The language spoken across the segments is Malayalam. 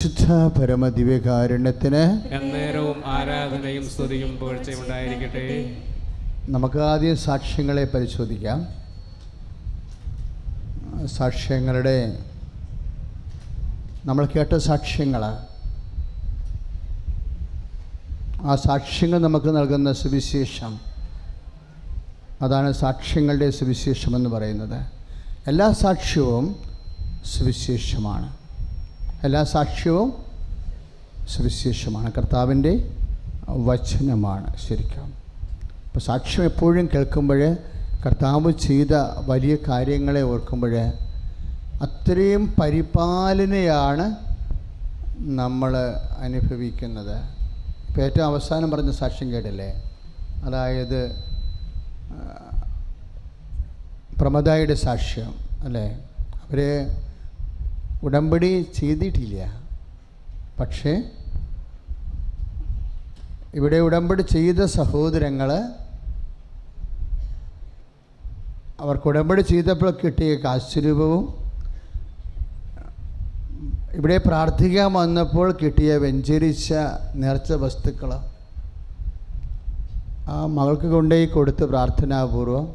വിശുദ്ധ പരമദിവ്യകാരുണ്യത്തിന് എന്നേരവും ആരാധനയും സ്തുതിയും പുകഴ്ചയും ഉണ്ടായിരിക്കട്ടെ. നമുക്ക് ആദ്യം സാക്ഷ്യങ്ങളെ പരിശോധിക്കാം. സാക്ഷ്യങ്ങളുടെ നമ്മൾ കേട്ട സാക്ഷ്യങ്ങൾ, ആ സാക്ഷ്യങ്ങൾ നമുക്ക് നൽകുന്ന സുവിശേഷം, അതാണ് സാക്ഷ്യങ്ങളുടെ സുവിശേഷമെന്ന് പറയുന്നത്. എല്ലാ സാക്ഷ്യവും സുവിശേഷമാണ്. എല്ലാ സാക്ഷ്യവും സുവിശേഷമാണ്, കർത്താവിൻ്റെ വചനമാണ് ശരിക്കും. അപ്പോൾ സാക്ഷ്യം എപ്പോഴും കേൾക്കുമ്പോൾ കർത്താവ് ചെയ്ത വലിയ കാര്യങ്ങളെ ഓർക്കുമ്പോൾ അത്രയും പരിപാലനയാണ് നമ്മൾ അനുഭവിക്കുന്നത്. ഇപ്പോൾ ഏറ്റവും അവസാനം പറഞ്ഞ സാക്ഷ്യം കേട്ടില്ലേ, അതായത് പ്രമദായുടെ സാക്ഷ്യം അല്ലേ. അവർ ഉടമ്പടി ചെയ്തിട്ടില്ല, പക്ഷേ ഇവിടെ ഉടമ്പടി ചെയ്ത സഹോദരങ്ങൾ അവർക്ക് ഉടമ്പടി ചെയ്തപ്പോൾ കിട്ടിയ കാശുരൂപവും ഇവിടെ പ്രാർത്ഥിക്കാൻ വന്നപ്പോൾ കിട്ടിയ വെഞ്ചരിച്ച നേർച്ച വസ്തുക്കൾ ആ മകൾക്ക് കൊണ്ടുപോയി കൊടുത്ത് പ്രാർത്ഥനാപൂർവം,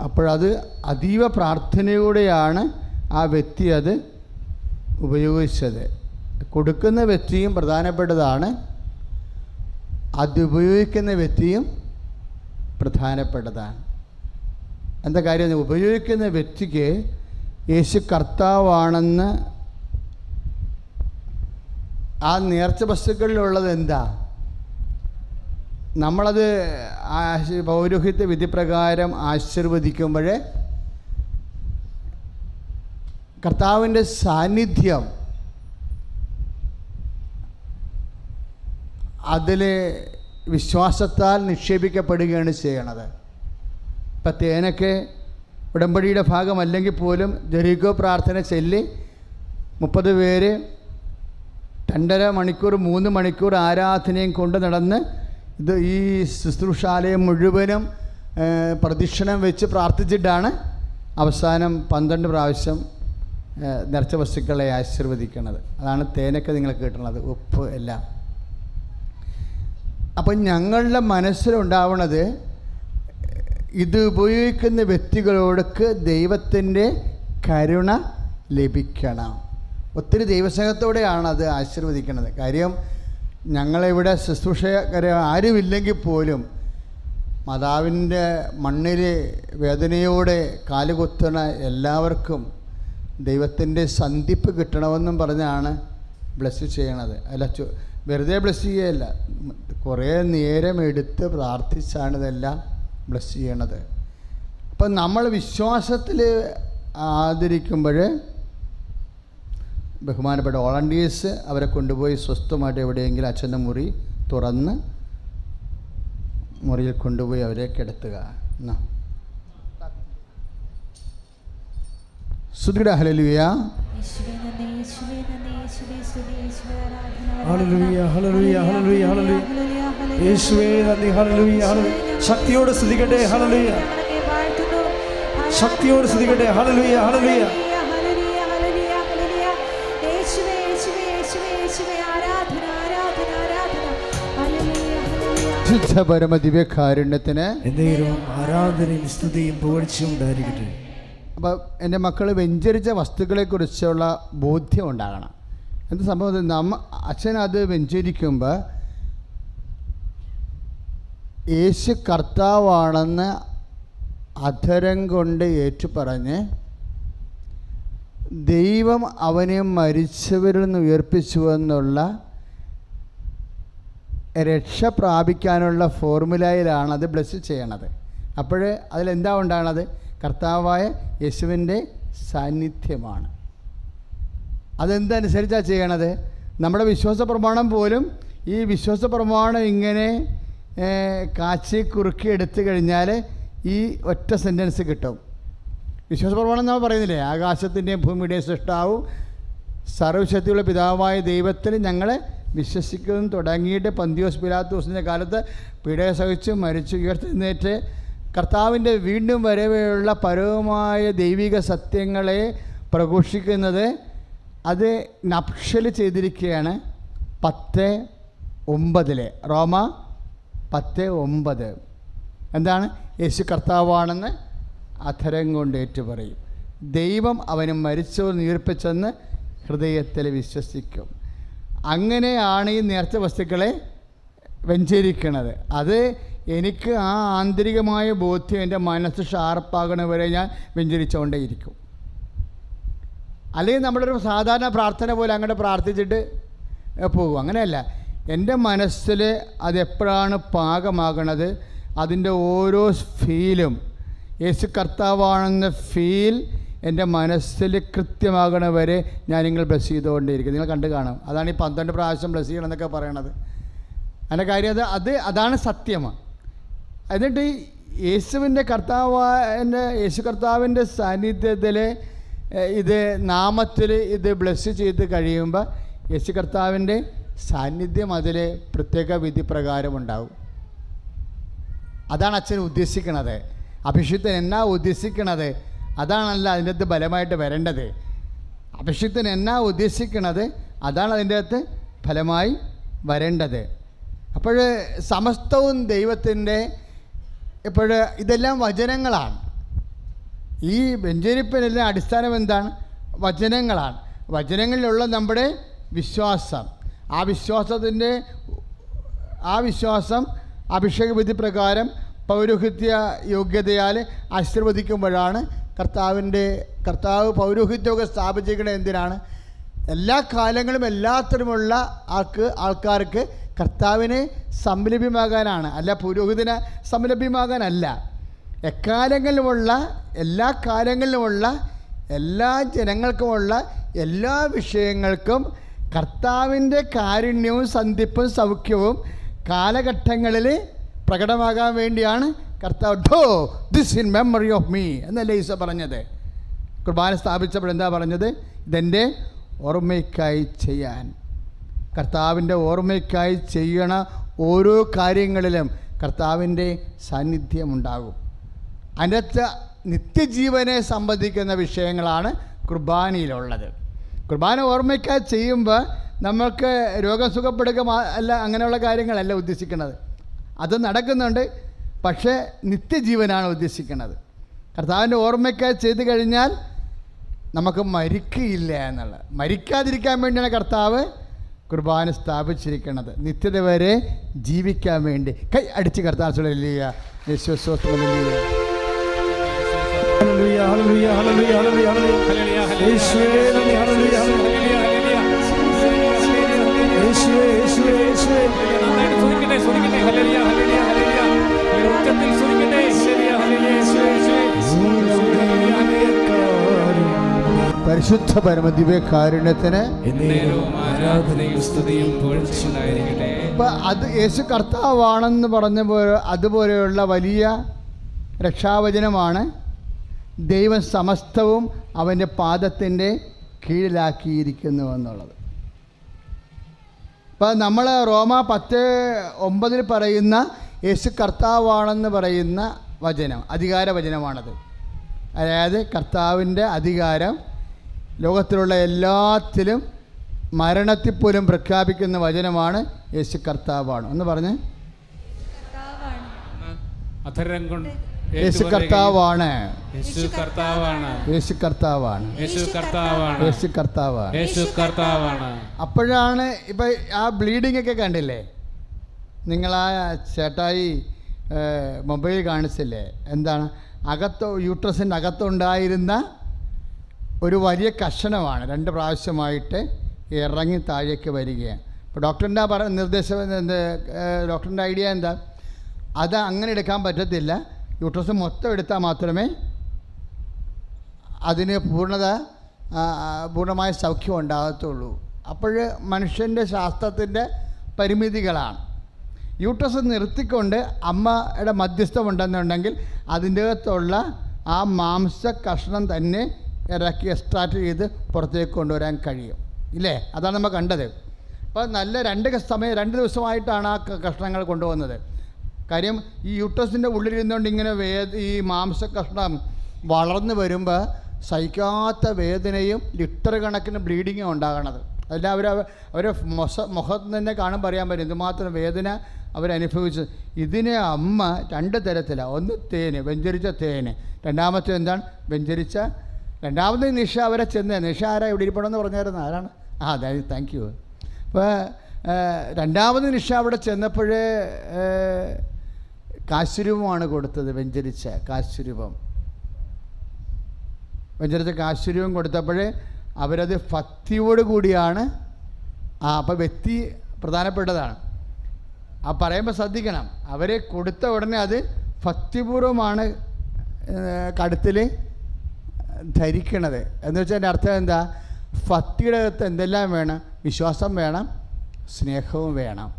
അപ്പോഴത് അതീവ പ്രാർത്ഥനയോടെയാണ് ആ വ്യക്തി അത് ഉപയോഗിച്ചത്. കൊടുക്കുന്ന വ്യക്തിയും പ്രധാനപ്പെട്ടതാണ്, അത് ഉപയോഗിക്കുന്ന വ്യക്തിയും പ്രധാനപ്പെട്ടതാണ്. എന്താ കാര്യം? ഉപയോഗിക്കുന്ന വ്യക്തിക്ക് യേശു കർത്താവാണെന്ന് ആ നേർച്ച വസ്തുക്കളിലുള്ളത് എന്താ? നമ്മളത് പൗരോഹിത്യ വിധിപ്രകാരം ആശീർവദിക്കുമ്പോൾ കർത്താവിൻ്റെ സാന്നിധ്യം അതിൽ വിശ്വാസത്താൽ നിക്ഷേപിക്കപ്പെടുകയാണ് ചെയ്യണത്. ഇപ്പം തേനൊക്കെ ഉടമ്പടിയുടെ ഭാഗമല്ലെങ്കിൽ പോലും ജെറിക്കോ പ്രാർത്ഥന ചൊല്ലി 30 പേര് 2.5 മണിക്കൂർ 3 മണിക്കൂർ ആരാധനയും കൊണ്ട് നടന്ന് ഇത് ഈ ശുശ്രൂഷാലയം മുഴുവനും പ്രദക്ഷിണം വെച്ച് പ്രാർത്ഥിച്ചിട്ടാണ് അവസാനം 12 പ്രാവശ്യം നേർച്ച വസ്തുക്കളെ ആശീർവദിക്കുന്നത്. അതാണ് തേനൊക്കെ നിങ്ങൾ കേട്ടുള്ളത്, ഉപ്പ് എല്ലാം. അപ്പം ഞങ്ങളുടെ മനസ്സിലുണ്ടാവുന്നത് ഇത് ഉപയോഗിക്കുന്ന വ്യക്തികളോടൊക്കെ ദൈവത്തിൻ്റെ കരുണ ലഭിക്കണം. ഒത്തിരി ദൈവസ്നേഹത്തോടെയാണ് അത് ആശീർവദിക്കുന്നത്. കാര്യം ഞങ്ങളിവിടെ ശുശ്രൂഷകരെ ആരുമില്ലെങ്കിൽ പോലും മാതാവിൻ്റെ മണ്ണിൽ വേദനയോടെ കാലുകുത്തണ എല്ലാവർക്കും ദൈവത്തിൻ്റെ സന്ധിപ്പ് കിട്ടണമെന്നും പറഞ്ഞാണ് ബ്ലസ് ചെയ്യണത്. അല്ല, വെറുതെ ബ്ലസ് ചെയ്യുകയല്ല, കുറേ നേരം എടുത്ത് പ്രാർത്ഥിച്ചാണ് ഇതെല്ലാം ബ്ലസ് ചെയ്യണത്. അപ്പം നമ്മൾ വിശ്വാസത്തിൽ ആദരിക്കുമ്പോൾ ബഹുമാനപ്പെട്ട വോളണ്ടിയേഴ്സ് അവരെ കൊണ്ടുപോയി സ്വസ്ഥമായിട്ട് എവിടെയെങ്കിലും അച്ഛൻ്റെ മുറി തുറന്ന് മുറിയിൽ കൊണ്ടുപോയി അവരെ കിടത്തുക. സ്തുതിയുടെ hallelujah, hallelujah, hallelujah, hallelujah, hallelujah. യേശുവേ നന്ദി, ഹല്ലേലൂയ, ഹല്ലേലൂയ. ശക്തിയോടെ സ്തുതിക്കട്ടെ, ഹല്ലേലൂയ. ശക്തിയോടെ സ്തുതിക്കട്ടെ, ഹല്ലേലൂയ, ഹല്ലേലൂയ. ശുദ്ധ പരമദിവ്യകാരുണ്യത്തിന് എന്നേരവും ആരാധനയും സ്തുതിയും പുകഴ്ചയും ഉണ്ടായിരിക്കട്ടെ. അപ്പോൾ എൻ്റെ മക്കൾ വെഞ്ചരിച്ച വസ്തുക്കളെക്കുറിച്ചുള്ള ബോധ്യം ഉണ്ടാകണം. എന്ത് സംഭവം? അച്ഛൻ അത് വെഞ്ചരിക്കുമ്പോൾ യേശു കർത്താവാണെന്ന് അധരം കൊണ്ട് ഏറ്റുപറഞ്ഞ് ദൈവം അവനെ മരിച്ചവരിൽ നിന്ന് ഉയർപ്പിച്ചുവെന്നുള്ള രക്ഷ പ്രാപിക്കാനുള്ള ഫോർമുലയിലാണ് അത് ബ്ലെസ് ചെയ്യണത്. അപ്പോൾ അതിലെന്താ ഉണ്ടാകണത്? കർത്താവായ യേശുവിൻ്റെ സാന്നിധ്യമാണ്. അതെന്തനുസരിച്ചാണ് ചെയ്യണത്? നമ്മുടെ വിശ്വാസ പ്രമാണം പോലും ഈ വിശ്വാസ പ്രമാണം ഇങ്ങനെ കാച്ചി കുറുക്കി എടുത്തു കഴിഞ്ഞാൽ ഈ ഒറ്റ സെൻറ്റൻസ് കിട്ടും. വിശ്വാസ പ്രമാണം നമ്മൾ പറയുന്നില്ലേ, ആകാശത്തിൻ്റെയും ഭൂമിയുടെയും സൃഷ്ടാവും സർവശക്തിയുള്ള പിതാവായ ദൈവത്തിൽ ഞങ്ങളെ വിശ്വസിക്കുന്നു തുടങ്ങിയിട്ട് പന്തിയോസ് പിലാത്തോസിൻ്റെ കാലത്ത് പീഡ സഹിച്ച് മരിച്ചു ഉയർത്തെഴുന്നേറ്റ് കർത്താവിൻ്റെ വീണ്ടും വരവെയുള്ള പരവുമായ ദൈവിക സത്യങ്ങളെ പ്രഘോഷിക്കുന്നത് അത് നപ്ഷ്യൽ ചെയ്തിരിക്കുകയാണ് 10:9 റോമ 10:9. എന്താണ്? യേശു കർത്താവാണെന്ന് അധരം കൊണ്ട് ഏറ്റുപറയും, ദൈവം അവന് മരിച്ചവർ ഉയർപ്പിച്ചെന്ന് ഹൃദയത്തിൽ വിശ്വസിക്കും. അങ്ങനെയാണ് ഈ നേർച്ച വസ്തുക്കളെ വെഞ്ചരിക്കണത്. അത് എനിക്ക് ആ ആന്തരികമായ ബോധ്യം എൻ്റെ മനസ്സ് ഷാർപ്പാകണ വരെ ഞാൻ വെഞ്ചരിച്ചുകൊണ്ടേയിരിക്കും. അല്ലെങ്കിൽ നമ്മളൊരു സാധാരണ പ്രാർത്ഥന പോലെ അങ്ങോട്ട് പ്രാർത്ഥിച്ചിട്ട് പോകും. അങ്ങനെയല്ല, എൻ്റെ മനസ്സിൽ അതെപ്പോഴാണ് പാകമാകണത്, അതിൻ്റെ ഓരോ ഫീലും യേശു കർത്താവാണെന്ന ഫീൽ എൻ്റെ മനസ്സിൽ കൃത്യമാകണ വരെ ഞാൻ നിങ്ങൾ ബ്ലസ് ചെയ്തുകൊണ്ടേയിരിക്കും. നിങ്ങൾ കണ്ടു കാണാം. അതാണ് ഈ 12 പ്രാവശ്യം ബ്ലസ് ചെയ്യണം എന്നൊക്കെ പറയണത്. അതിൻ്റെ കാര്യം അതാണ് സത്യമാണ്. എന്നിട്ട് യേശു കർത്താവിൻ്റെ സാന്നിധ്യത്തിൽ ഇത് നാമത്തിൽ ഇത് ബ്ലസ് ചെയ്ത് കഴിയുമ്പോൾ യേശു കർത്താവിൻ്റെ സാന്നിധ്യം അതിൽ പ്രത്യേക വിധി പ്രകാരം ഉണ്ടാവും. അതാണ് അച്ഛൻ ഉദ്ദേശിക്കണത്. അഭിഷിക്തൻ എന്നാ ഉദ്ദേശിക്കണത് അതാണല്ല അതിൻ്റെ അകത്ത് ബലമായിട്ട് വരേണ്ടത്. അഭിഷിക്തൻ എന്നാ ഉദ്ദേശിക്കണത് അതാണ് അതിൻ്റെ അകത്ത് ഫലമായി വരേണ്ടത്. അപ്പോൾ സമസ്തവും ദൈവത്തിൻ്റെ ഇതെല്ലാം വചനങ്ങളാണ്. ഈ വെഞ്ചരിപ്പിനെല്ലാം അടിസ്ഥാനം എന്താണ്? വചനങ്ങളാണ്. വചനങ്ങളിലുള്ള നമ്മുടെ വിശ്വാസം, ആ വിശ്വാസം അഭിഷേക വിധി പ്രകാരം പൗരോഹിത്യ യോഗ്യതയാൽ ആശീർവദിക്കുമ്പോഴാണ് കർത്താവ് പൗരോഹിത്യമൊക്കെ സ്ഥാപിച്ചിരിക്കുന്നത്. എന്തിനാണ്? എല്ലാ കാലങ്ങളും എല്ലാത്തരമുള്ള ആൾക്കാർക്ക് കർത്താവിനെ സംലഭ്യമാകാനാണ്, അല്ല പുരോഹിതന് സംലഭ്യമാകാനല്ല. എക്കാലങ്ങളിലുമുള്ള എല്ലാ കാലങ്ങളിലുമുള്ള എല്ലാ ജനങ്ങൾക്കുമുള്ള എല്ലാ വിഷയങ്ങൾക്കും കർത്താവിൻ്റെ കാരുണ്യവും സന്ധിപ്പും സൗഖ്യവും കാലഘട്ടങ്ങളിൽ പ്രകടമാകാൻ വേണ്ടിയാണ് കർത്താവ് this in memory of me എന്നല്ലേ ഈശോ പറഞ്ഞത്. കുർബാന സ്ഥാപിച്ചപ്പോൾ എന്താ പറഞ്ഞത്? ഇതെൻ്റെ ഓർമ്മയ്ക്കായി ചെയ്യാൻ. കർത്താവിൻ്റെ ഓർമ്മയ്ക്കായി ചെയ്യണ ഓരോ കാര്യങ്ങളിലും കർത്താവിൻ്റെ സാന്നിധ്യം ഉണ്ടാകും. അതിനകത്ത് നിത്യജീവനെ സംബന്ധിക്കുന്ന വിഷയങ്ങളാണ് കുർബാനയിലുള്ളത്. കുർബാന ഓർമ്മയ്ക്കായി ചെയ്യുമ്പോൾ നമ്മൾക്ക് രോഗം സുഖപ്പെടുക അല്ല, അങ്ങനെയുള്ള കാര്യങ്ങളല്ല ഉദ്ദേശിക്കുന്നത്. അത് നടക്കുന്നുണ്ട്, പക്ഷേ നിത്യജീവനാണ് ഉദ്ദേശിക്കുന്നത്. കർത്താവിൻ്റെ ഓർമ്മയ്ക്കായി ചെയ്തു കഴിഞ്ഞാൽ നമുക്ക് മരിക്കുകയില്ല എന്നുള്ളത്. മരിക്കാതിരിക്കാൻ വേണ്ടിയാണ് കർത്താവ് കുർബാന സ്ഥാപിച്ചിരിക്കുന്നത്, നിത്യത വരെ ജീവിക്കാൻ വേണ്ടി. കൈ അടിച്ച് കർത്താവ് പരിശുദ്ധ പരമദിവ്യകാരുണ്യത്തിന് അത് യേശു കർത്താവാണെന്ന് പറഞ്ഞപ്പോൾ അതുപോലെയുള്ള വലിയ രക്ഷാവചനമാണ് ദൈവം സമസ്തവും അവൻ്റെ പാദത്തിൻ്റെ കീഴിലാക്കിയിരിക്കുന്നുവെന്നുള്ളത്. ഇപ്പം നമ്മൾ റോമ 10:9 പറയുന്ന യേശു കർത്താവാണെന്ന് പറയുന്ന വചനം അധികാര വചനമാണത്. അതായത് കർത്താവിൻ്റെ അധികാരം ലോകത്തിലുള്ള എല്ലാത്തിലും മരണത്തിൽ പോലും പ്രഖ്യാപിക്കുന്ന വചനമാണ് യേശു കർത്താവാണ് എന്ന് പറഞ്ഞ്. യേശു കർത്താവാണ്, യേശു കർത്താവാണ്, യേശു കർത്താവാണ്, യേശു കർത്താവാണ്, യേശു കർത്താവാണ്. അപ്പോഴാണ് ഇപ്പം ആ ബ്ലീഡിംഗ് ഒക്കെ കണ്ടില്ലേ നിങ്ങൾ? ആ ചേട്ടായി മൊബൈൽ കാണിച്ചില്ലേ? എന്താണ് യൂട്രസിൻ്റെ അകത്തുണ്ടായിരുന്ന ഒരു വലിയ കഷണമാണ് 2 പ്രാവശ്യമായിട്ട് ഇറങ്ങി താഴേക്ക് വരികയാണ്. ഇപ്പോൾ ഡോക്ടറിൻ്റെ നിർദ്ദേശം ഡോക്ടറിൻ്റെ ഐഡിയ എന്താ? അത് അങ്ങനെ എടുക്കാൻ പറ്റത്തില്ല, യൂട്രസ് മൊത്തം എടുത്താൽ മാത്രമേ അതിന് പൂർണ്ണമായ സൗഖ്യം ഉണ്ടാകത്തുള്ളൂ. അപ്പോൾ മനുഷ്യൻ്റെ ശാസ്ത്രത്തിൻ്റെ പരിമിതികളാണ്. യൂട്രസ് നിർത്തിക്കൊണ്ട് അമ്മയുടെ മധ്യസ്ഥമുണ്ടെന്നുണ്ടെങ്കിൽ അതിൻ്റെ അകത്തുള്ള ആ മാംസ കഷ്ണം തന്നെ ഇറക്കി എക്സ്ട്രാക്ട് ചെയ്ത് പുറത്തേക്ക് കൊണ്ടുവരാൻ കഴിയും, ഇല്ലേ? അതാണ് നമ്മൾ കണ്ടത്. അപ്പോൾ നല്ല 2 ദിവസമായിട്ടാണ് ആ കഷ്ണങ്ങൾ കൊണ്ടുവന്നത്. കാര്യം ഈ യൂട്രസിൻ്റെ ഉള്ളിലിരുന്നുകൊണ്ട് ഇങ്ങനെ ഈ മാംസ കഷ്ണം വളർന്നു വരുമ്പോൾ സഹിക്കാത്ത വേദനയും ലിറ്റർ കണക്കിന് ബ്ലീഡിങ്ങും ഉണ്ടാകണത്. അല്ല അവരെ മുഖത്ത് തന്നെ കാണുമ്പോൾ അറിയാൻ പറ്റും എന്തുമാത്രം വേദന അവരനുഭവിച്ചു. ഇതിനെ അമ്മ 2 തരത്തിലാണ്. ഒന്ന് തേന്, വെഞ്ചരിച്ച തേന്. രണ്ടാമത്തെ എന്താണ്? വെഞ്ചരിച്ച. രണ്ടാമത്തെ നിഷ അവരെ ചെന്ന്, നിഷ ആരാ ഇവിടെ ഇരിപ്പണമെന്ന് പറഞ്ഞായിരുന്നു? ആരാണ്? Thank you. അപ്പോൾ രണ്ടാമത് നിഷ അവിടെ ചെന്നപ്പോഴേ കാശുരൂപമാണ് കൊടുത്തത്. വെഞ്ചരിച്ച കാശുരൂപം. വെഞ്ചരിച്ച കാശുരൂപം കൊടുത്തപ്പോഴേ അവരത് ഭക്തിയോട് കൂടിയാണ്. അപ്പോൾ വ്യക്തി പ്രധാനപ്പെട്ടതാണ്. പറയുമ്പോൾ ശ്രദ്ധിക്കണം. അവരെ കൊടുത്ത ഉടനെ അത് ഭക്തിപൂർവമാണ് കഴുത്തിൽ ധരിക്കണത്. എന്ന് വെച്ചാൽ എൻ്റെ അർത്ഥം എന്താ? ഭക്തിയുടെ അകത്ത് എന്തെല്ലാം വേണം? വിശ്വാസം വേണം, സ്നേഹവും വേണം.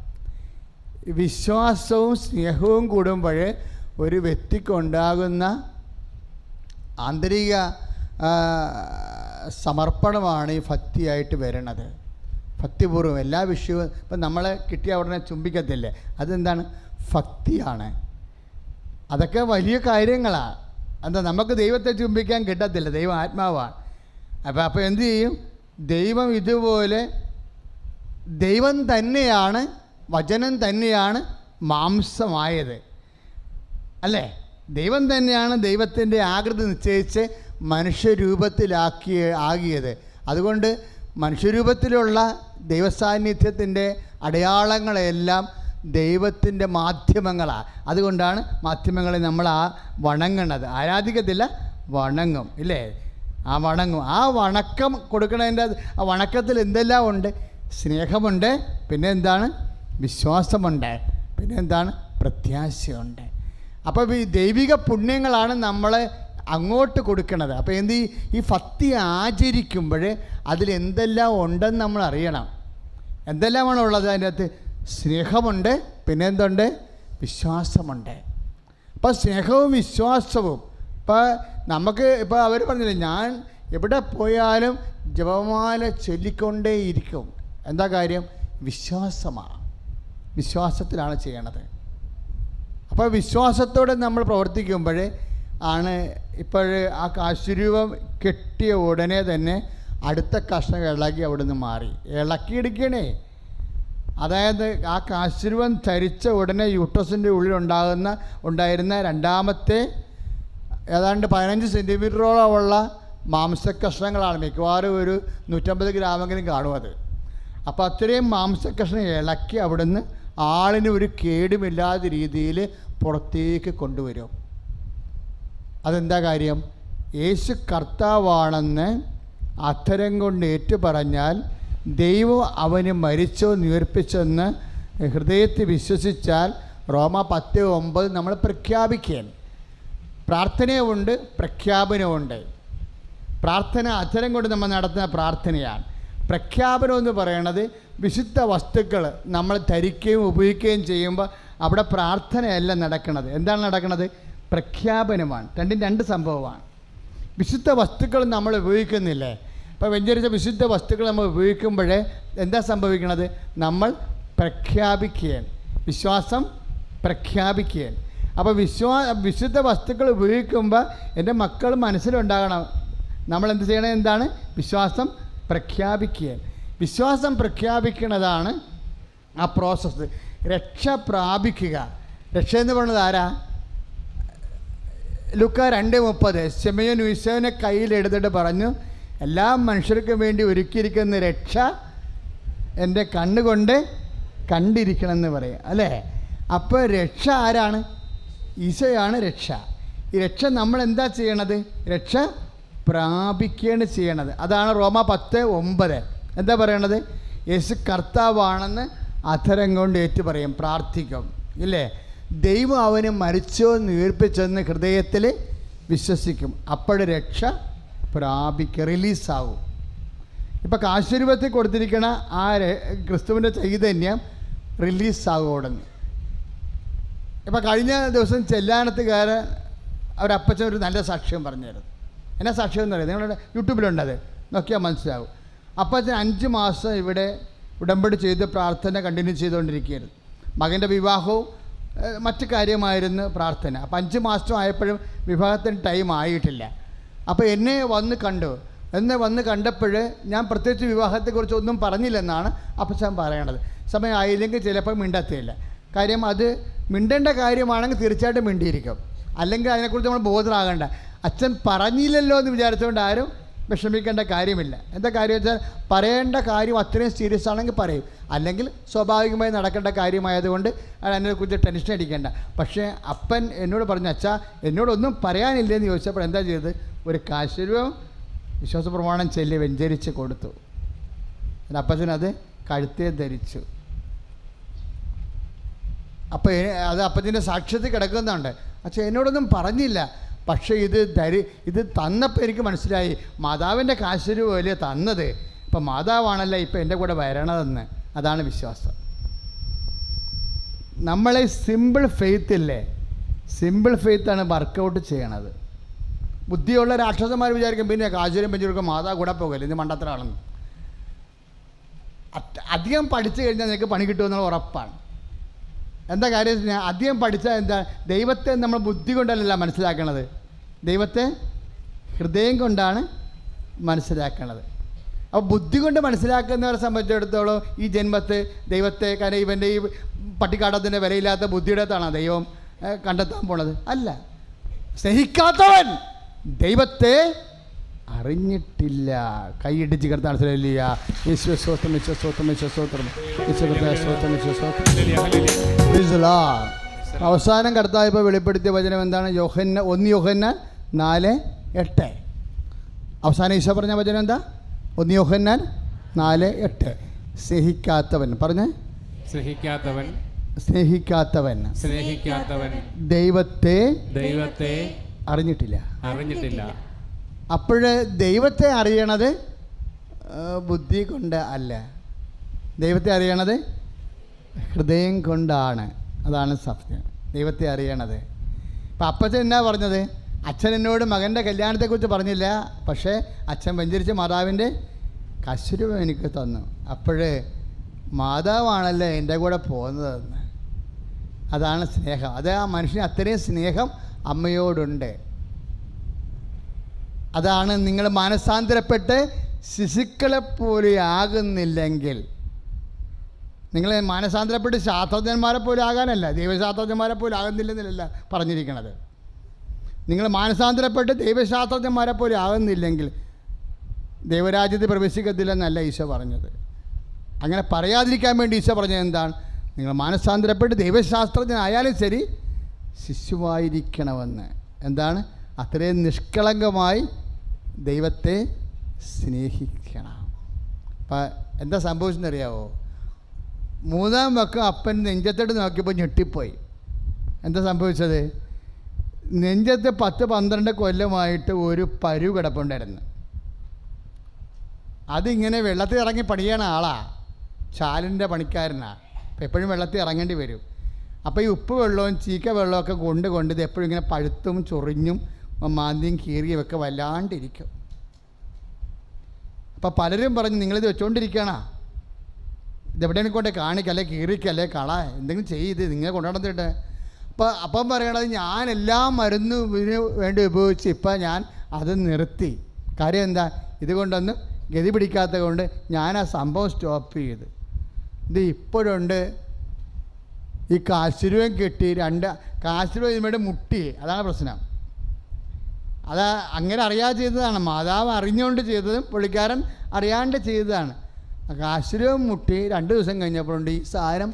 വിശ്വാസവും സ്നേഹവും കൂടുമ്പോൾ ഒരു വ്യക്തിക്കുണ്ടാകുന്ന ആന്തരിക സമർപ്പണമാണ് ഈ ഭക്തിയായിട്ട് വരണത്. ഭക്തിപൂർവ്വം എല്ലാ വിഷയവും. ഇപ്പം നമ്മളെ കിട്ടിയ ഉടനെ ചുംബിക്കത്തില്ലേ? അതെന്താണ്? ഭക്തിയാണ്. അതൊക്കെ വലിയ കാര്യങ്ങളാണ്. എന്താ, നമുക്ക് ദൈവത്തെ ചുംബിക്കാൻ കിട്ടത്തില്ല, ദൈവം ആത്മാവാണ്. അപ്പോൾ എന്തു ചെയ്യും? ദൈവം ഇതുപോലെ ദൈവം തന്നെയാണ്, വചനം തന്നെയാണ് മാംസമായത് അല്ലേ? ദൈവം തന്നെയാണ് ദൈവത്തിൻ്റെ ആകൃതി നിശ്ചയിച്ച് ആകിയത്. അതുകൊണ്ട് മനുഷ്യരൂപത്തിലുള്ള ദൈവസാന്നിധ്യത്തിൻ്റെ അടയാളങ്ങളെല്ലാം ദൈവത്തിൻ്റെ മാധ്യമങ്ങളാണ്. അതുകൊണ്ടാണ് മാധ്യമങ്ങളെ നമ്മൾ വണങ്ങണത്. ആരാധിക്കത്തില്ല, വണങ്ങും ഇല്ലേ? വണങ്ങും. വണക്കം കൊടുക്കണതിൻ്റെ ആ വണക്കത്തിൽ എന്തെല്ലാം ഉണ്ട്? സ്നേഹമുണ്ട്, പിന്നെ എന്താണ്? വിശ്വാസമുണ്ട്, പിന്നെ എന്താണ്? പ്രത്യാശയുണ്ട്. അപ്പോൾ ഈ ദൈവിക പുണ്യങ്ങളാണ് നമ്മളെ അങ്ങോട്ട് കൊടുക്കണത്. അപ്പോൾ ഈ ഭക്തി ആചരിക്കുമ്പോൾ അതിലെന്തെല്ലാം ഉണ്ടെന്ന് നമ്മൾ അറിയണം. എന്തെല്ലാമാണ് ഉള്ളത്? അതിൻ്റെ അകത്ത് സ്നേഹമുണ്ട്, പിന്നെ എന്തുണ്ട്? വിശ്വാസമുണ്ട്. അപ്പോൾ സ്നേഹവും വിശ്വാസവും. ഇപ്പോൾ നമുക്ക് ഇപ്പോൾ അവർ പറഞ്ഞില്ലേ, ഞാൻ എവിടെ പോയാലും ജപമാല ചൊല്ലിക്കൊണ്ടേയിരിക്കും. എന്താ കാര്യം? വിശ്വാസമാണ്. വിശ്വാസത്തിലാണ് ചെയ്യണത്. അപ്പോൾ വിശ്വാസത്തോടെ നമ്മൾ പ്രവർത്തിക്കുമ്പോൾ ആണ് ഇപ്പോൾ ആ കാശുരൂപം കെട്ടിയ ഉടനെ തന്നെ അടുത്ത കഷ്ണം ഇളകി അവിടുന്ന് മാറി. ഇളക്കിയെടുക്കണേ. അതായത് ആ കാശുരൂപം ധരിച്ച ഉടനെ യൂട്രസിൻ്റെ ഉണ്ടായിരുന്ന രണ്ടാമത്തെ ഏതാണ്ട് 15 സെൻറ്റിമീറ്ററോളമുള്ള മാംസക്കഷ്ണങ്ങളാണ്. മിക്കവാറും ഒരു 150 ഗ്രാമെങ്കിലും കാണും അത്. അപ്പോൾ അത്രയും മാംസക്കഷ്ണം ഇളക്കി അവിടുന്ന് ആളിന് ഒരു കേടുമില്ലാത്ത രീതിയിൽ പുറത്തേക്ക് കൊണ്ടുവരും. അതെന്താ കാര്യം? യേശു കർത്താവാണെന്ന് അധരം കൊണ്ട് ഏറ്റുപറഞ്ഞാൽ ദൈവം അവന് മരിച്ചോ ഉയർപ്പിച്ചെന്ന് ഹൃദയത്തിൽ വിശ്വസിച്ചാൽ റോമ 10:9 നമ്മൾ പ്രഖ്യാപിക്കാൻ. പ്രാർത്ഥനയുമുണ്ട്, പ്രഖ്യാപനമുണ്ട്. പ്രാർത്ഥന അധരം കൊണ്ട് നമ്മൾ നടത്തുന്ന പ്രാർത്ഥനയാണ്. പ്രഖ്യാപനം എന്ന് പറയണത് വിശുദ്ധ വസ്തുക്കൾ നമ്മൾ ധരിക്കുകയും ഉപയോഗിക്കുകയും ചെയ്യുമ്പോൾ അവിടെ പ്രാർത്ഥനയല്ല നടക്കുന്നത്. എന്താണ് നടക്കുന്നത്? പ്രഖ്യാപനമാണ്. രണ്ടും രണ്ട് സംഭവമാണ്. വിശുദ്ധ വസ്തുക്കൾ നമ്മൾ ഉപയോഗിക്കുന്നില്ലേ? ഇപ്പോൾ വെഞ്ചരിച്ച വിശുദ്ധ വസ്തുക്കൾ നമ്മൾ ഉപയോഗിക്കുമ്പോഴേ എന്താ സംഭവിക്കുന്നത്? നമ്മൾ പ്രഖ്യാപിക്കുകയാണ്. വിശ്വാസം പ്രഖ്യാപിക്കുകയാണ്. അപ്പോൾ വിശുദ്ധ വസ്തുക്കൾ ഉപയോഗിക്കുമ്പോൾ എൻ്റെ മക്കൾ മനസ്സിലുണ്ടാകണം, നമ്മളെന്ത് ചെയ്യണം? എന്താണ്? വിശ്വാസം പ്രഖ്യാപിക്കുകയാണ്. വിശ്വാസം പ്രഖ്യാപിക്കുന്നതാണ് ആ പ്രോസസ്സ്. രക്ഷ പ്രാപിക്കുക. രക്ഷ എന്ന് പറയുന്നത് ആരാ? ലൂക്ക 2:30 ശിമയോൻ യോസേഫിനെ കയ്യിലെടുത്തിട്ട് പറഞ്ഞു, എല്ലാ മനുഷ്യർക്കും വേണ്ടി ഒരുക്കിയിരിക്കുന്ന രക്ഷ എൻ്റെ കണ്ണുകൊണ്ട് കണ്ടിരിക്കണമെന്ന് പറയും അല്ലേ? അപ്പോൾ രക്ഷ ആരാണ്? ഈശോയാണ് രക്ഷ. ഈ രക്ഷ നമ്മൾ എന്താ ചെയ്യണത്? രക്ഷ പ്രാപിക്കുകയാണ് ചെയ്യണത്. അതാണ് റോമ 10:9 എന്താ പറയണത്? യേശു കർത്താവാണെന്ന് അധരം കൊണ്ട് ഏറ്റു പറയും, പ്രാർത്ഥിക്കും ഇല്ലേ? ദൈവം അവന് മരിച്ചോ ഉയർപ്പിച്ചെന്ന് ഹൃദയത്തിൽ വിശ്വസിക്കും. അപ്പോൾ രക്ഷ പ്രാപിക്കുക, റിലീസാവും. ഇപ്പം കാശുരൂപത്തിൽ കൊടുത്തിരിക്കണ ആ ക്രിസ്തുവിൻ്റെ ചൈതന്യം റിലീസാകും ഉടനെ. ഇപ്പം കഴിഞ്ഞ ദിവസം ചെല്ലാനത്തുകാരൻ അവരപ്പച്ചൻ ഒരു നല്ല സാക്ഷ്യം പറഞ്ഞായിരുന്നു. എന്നാ സാക്ഷ്യം എന്ന് പറയുന്നത് നിങ്ങളുടെ യൂട്യൂബിലുണ്ടത്, നോക്കിയാൽ മനസ്സിലാവും. അപ്പച്ചൻ 5 മാസം ഇവിടെ ഉടമ്പടി ചെയ്ത് പ്രാർത്ഥന കണ്ടിന്യൂ ചെയ്തുകൊണ്ടിരിക്കുകയായിരുന്നു. മകൻ്റെ വിവാഹവും മറ്റു കാര്യമായിരുന്നു പ്രാർത്ഥന. അപ്പം 5 മാസം ആയപ്പോഴും വിവാഹത്തിന് ടൈം ആയിട്ടില്ല. അപ്പോൾ എന്നെ വന്ന് കണ്ടപ്പോൾ ഞാൻ പ്രത്യേകിച്ച് വിവാഹത്തെക്കുറിച്ച് ഒന്നും പറഞ്ഞില്ലെന്നാണ് അപ്പച്ചൻ പറയണത്. സമയം ആയില്ലെങ്കിൽ ചിലപ്പോൾ മിണ്ടത്തില്ല. കാര്യം അത് മിണ്ടേണ്ട കാര്യമാണെങ്കിൽ തീർച്ചയായിട്ടും മിണ്ടിയിരിക്കും, അല്ലെങ്കിൽ അതിനെക്കുറിച്ച് നമ്മൾ ബോധരാകേണ്ട. അച്ഛൻ പറഞ്ഞില്ലല്ലോ എന്ന് വിചാരിച്ചുകൊണ്ട് ആരും വിഷമിക്കേണ്ട കാര്യമില്ല. എന്താ കാര്യം വെച്ചാൽ പറയേണ്ട കാര്യം അത്രയും സീരിയസ് ആണെങ്കിൽ പറയും, അല്ലെങ്കിൽ സ്വാഭാവികമായി നടക്കേണ്ട കാര്യമായതുകൊണ്ട് അതിനെക്കുറിച്ച് ടെൻഷൻ അടിക്കേണ്ട. പക്ഷേ അപ്പൻ എന്നോട് പറഞ്ഞു, അച്ഛാ എന്നോടൊന്നും പറയാനില്ലെന്ന് ചോദിച്ചപ്പോൾ എന്താ ചെയ്തത്? ഒരു കാശുരൂപം വിശ്വാസ പ്രമാണം ചൊല്ലി വെഞ്ചരിച്ച് കൊടുത്തു. അപ്പച്ചനത് കഴുത്തേ ധരിച്ചു. അപ്പോൾ അത് അപ്പച്ചൻ്റെ സാക്ഷ്യത്തിൽ കിടക്കുന്നുണ്ട്. അച്ഛൻ എന്നോടൊന്നും പറഞ്ഞില്ല, പക്ഷേ ഇത് തന്നപ്പോൾ എനിക്ക് മനസ്സിലായി മാതാവിൻ്റെ കാശുരൂപല്ലേ തന്നത്. ഇപ്പം മാതാവാണല്ലോ ഇപ്പം എൻ്റെ കൂടെ വരണതെന്ന്. അതാണ് വിശ്വാസം. നമ്മളെ സിമ്പിൾ ഫെയ്ത്തില്ലേ, സിമ്പിൾ ഫെയ്ത്താണ് വർക്കൗട്ട് ചെയ്യണത്. ബുദ്ധിയുള്ള രാക്ഷസന്മാർ വിചാരിക്കും പിന്നെ കാശുരം പെഞ്ചുകൊടുക്കും മാതാവ് കൂടെ പോകല്ലേ, ഇത് മണ്ടത്തരാണെന്ന്. അധികം പഠിച്ചു കഴിഞ്ഞാൽ നിനക്ക് പണി കിട്ടുമെന്നുള്ള ഉറപ്പാണ്. എന്താ കാര്യം? അധികം പഠിച്ചാൽ എന്താ? ദൈവത്തെ നമ്മൾ ബുദ്ധി കൊണ്ടല്ല മനസ്സിലാക്കണത്, ദൈവത്തെ ഹൃദയം കൊണ്ടാണ് മനസ്സിലാക്കണത്. അപ്പോൾ ബുദ്ധി കൊണ്ട് മനസ്സിലാക്കുന്നവരെ സംബന്ധിച്ചിടത്തോളം ഈ ജന്മത്തെ ദൈവത്തെ, കാരണം ഇവൻ്റെ ഈ പട്ടിക്കാട്ടത്തിൻ്റെ വിലയില്ലാത്ത ബുദ്ധിയുടെത്താണ് ദൈവം കണ്ടെത്താൻ പോണത്. അല്ല, സ്നേഹിക്കാത്തവൻ ദൈവത്തെ അറിഞ്ഞിട്ടില്ല. കൈയിടിച്ച് കിടത്താണ് അവസാനം കർത്താവ് ഇപ്പോൾ വെളിപ്പെടുത്തിയ വചനം എന്താണ്? 1 യോഹന്നാൻ 4:8. അവസാനം ഈശോ പറഞ്ഞ വചനം എന്താ? 1 യോഹന്നാൻ 4:8. സ്നേഹിക്കാത്തവൻ പറഞ്ഞേ, സ്നേഹിക്കാത്തവൻ ദൈവത്തെ അറിഞ്ഞിട്ടില്ല. അപ്പോഴ് ദൈവത്തെ അറിയണത് ബുദ്ധി കൊണ്ട് അല്ല, ദൈവത്തെ അറിയണത് ഹൃദയം കൊണ്ടാണ്. അതാണ് സത്യം, ദൈവത്തെ അറിയണത്. ഇപ്പം അപ്പച്ചൻ എന്നാ പറഞ്ഞത്? അച്ഛൻ എന്നോട് മകൻ്റെ കല്യാണത്തെക്കുറിച്ച് പറഞ്ഞില്ല, പക്ഷേ അച്ഛൻ വെഞ്ചരിച്ച മാതാവിൻ്റെ കശുരൂപം എനിക്ക് തന്നു. അപ്പോഴേ മാതാവാണല്ലോ എൻ്റെ കൂടെ പോകുന്നതെന്ന്. അതാണ് സ്നേഹം. അത് ആ മനുഷ്യന് അത്രയും സ്നേഹം അമ്മയോടുണ്ട്. അതാണ് നിങ്ങൾ മാനസാന്തരപ്പെട്ട് ശിശുക്കളെ പോലെ ആകുന്നില്ലെങ്കിൽ, നിങ്ങൾ മാനസാന്തരപ്പെട്ട് ശാസ്ത്രജ്ഞന്മാരെ പോലെ ആകാനല്ല, ദൈവശാസ്ത്രജ്ഞന്മാരെ പോലെ ആകുന്നില്ലെന്നല്ല പറഞ്ഞിരിക്കണത്. നിങ്ങൾ മാനസാന്തരപ്പെട്ട് ദൈവശാസ്ത്രജ്ഞന്മാരെ പോലെ ആകുന്നില്ലെങ്കിൽ ദൈവരാജ്യത്തിൽ പ്രവേശിക്കത്തില്ലെന്നല്ല ഈശോ പറഞ്ഞത്. അങ്ങനെ പറയാതിരിക്കാൻ വേണ്ടി ഈശോ പറഞ്ഞത് എന്താണ്? നിങ്ങൾ മാനസാന്തരപ്പെട്ട് ദൈവശാസ്ത്രജ്ഞനായാലും ശരി ശിശുവായിരിക്കണമെന്ന്. എന്താണ്? അത്രയും നിഷ്കളങ്കമായി ദൈവത്തെ സ്നേഹിക്കണം. അപ്പം എന്താ സംഭവിച്ചെന്നറിയാവോ? 3-ാം വക്കം അപ്പൻ നെഞ്ചത്തോട്ട് നോക്കിയപ്പോൾ ഞെട്ടിപ്പോയി. എന്താ സംഭവിച്ചത്? നെഞ്ചത്ത് 10-12 കൊല്ലമായിട്ട് ഒരു പരു കിടപ്പുണ്ടായിരുന്നു. അതിങ്ങനെ വെള്ളത്തിൽ ഇറങ്ങി പണിയണ ആളാണ്, ചാലിൻ്റെ പണിക്കാരനാണ്. അപ്പം എപ്പോഴും വെള്ളത്തിൽ ഇറങ്ങേണ്ടി വരും. അപ്പോൾ ഈ ഉപ്പ് വെള്ളവും ചീക്ക വെള്ളമൊക്കെ കൊണ്ട് ഇത് എപ്പോഴും ഇങ്ങനെ പഴുത്തും ചൊറിഞ്ഞും മാന്തിയും കീറിയും ഒക്കെ വല്ലാണ്ടിരിക്കും. അപ്പോൾ പലരും പറഞ്ഞു നിങ്ങളിത് വെച്ചുകൊണ്ടിരിക്കണ, ഇതെവിടെയും കൊണ്ട് കാണിക്കല്ലേ, കീറിക്കല്ലേ, കള എന്തെങ്കിലും ചെയ്ത് നിങ്ങൾ കൊണ്ടുനടന്നിട്ട്. അപ്പം പറയണത് ഞാൻ എല്ലാ മരുന്നും ഇതിന് വേണ്ടി ഉപയോഗിച്ച് ഇപ്പം ഞാൻ അത് നിർത്തി. കാര്യം എന്താ? ഇതുകൊണ്ടൊന്നും ഗതി പിടിക്കാത്തത് കൊണ്ട് ഞാൻ ആ സംഭവം സ്റ്റോപ്പ് ചെയ്ത്. ഇത് ഇപ്പോഴുണ്ട്. ഈ കാശുരൂപം കെട്ടി 2 കാശുരൂപം ഇതിന്മേടെ മുട്ടി. അതാണ് പ്രശ്നം. അത് അങ്ങനെ അറിയാതെ ചെയ്തതാണ്. മാതാവ് അറിഞ്ഞുകൊണ്ട് ചെയ്തതും പുള്ളിക്കാരൻ അറിയാണ്ട് ചെയ്തതാണ്. കാശുരൂപം മുട്ടി 2 ദിവസം കഴിഞ്ഞപ്പോഴുണ്ട് ഈ സാധനം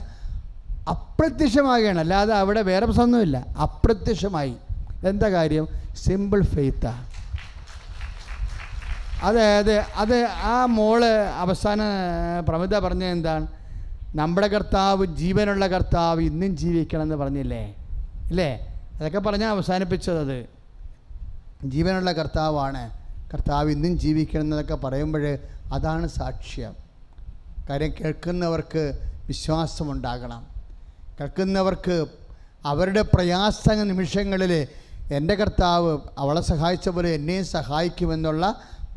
അപ്രത്യക്ഷമാകുകയാണ്. അല്ലാതെ അവിടെ വേറെ പ്രശ്നമൊന്നുമില്ല, അപ്രത്യക്ഷമായി. എന്താ കാര്യം? സിമ്പിൾ ഫെയ്ത്താണ്. അത് ആ മോള് അവസാന പ്രമിത പറഞ്ഞ എന്താണ്? നമ്മുടെ കർത്താവ്, ജീവനുള്ള കർത്താവ് ഇന്നും ജീവിക്കണമെന്ന് പറഞ്ഞില്ലേ, ഇല്ലേ? അതൊക്കെ പറഞ്ഞാൽ അവസാനിപ്പിച്ചത്. അത് ജീവനുള്ള കർത്താവാണ്, കർത്താവ് ഇന്നും ജീവിക്കണം എന്നതൊക്കെ പറയുമ്പോൾ അതാണ് സാക്ഷ്യം. കാര്യം കേൾക്കുന്നവർക്ക് വിശ്വാസമുണ്ടാകണം. കേൾക്കുന്നവർക്ക് അവരുടെ പ്രയാസ നിമിഷങ്ങളിൽ എൻ്റെ കർത്താവ് അവളെ സഹായിച്ച പോലെ എന്നെയും സഹായിക്കുമെന്നുള്ള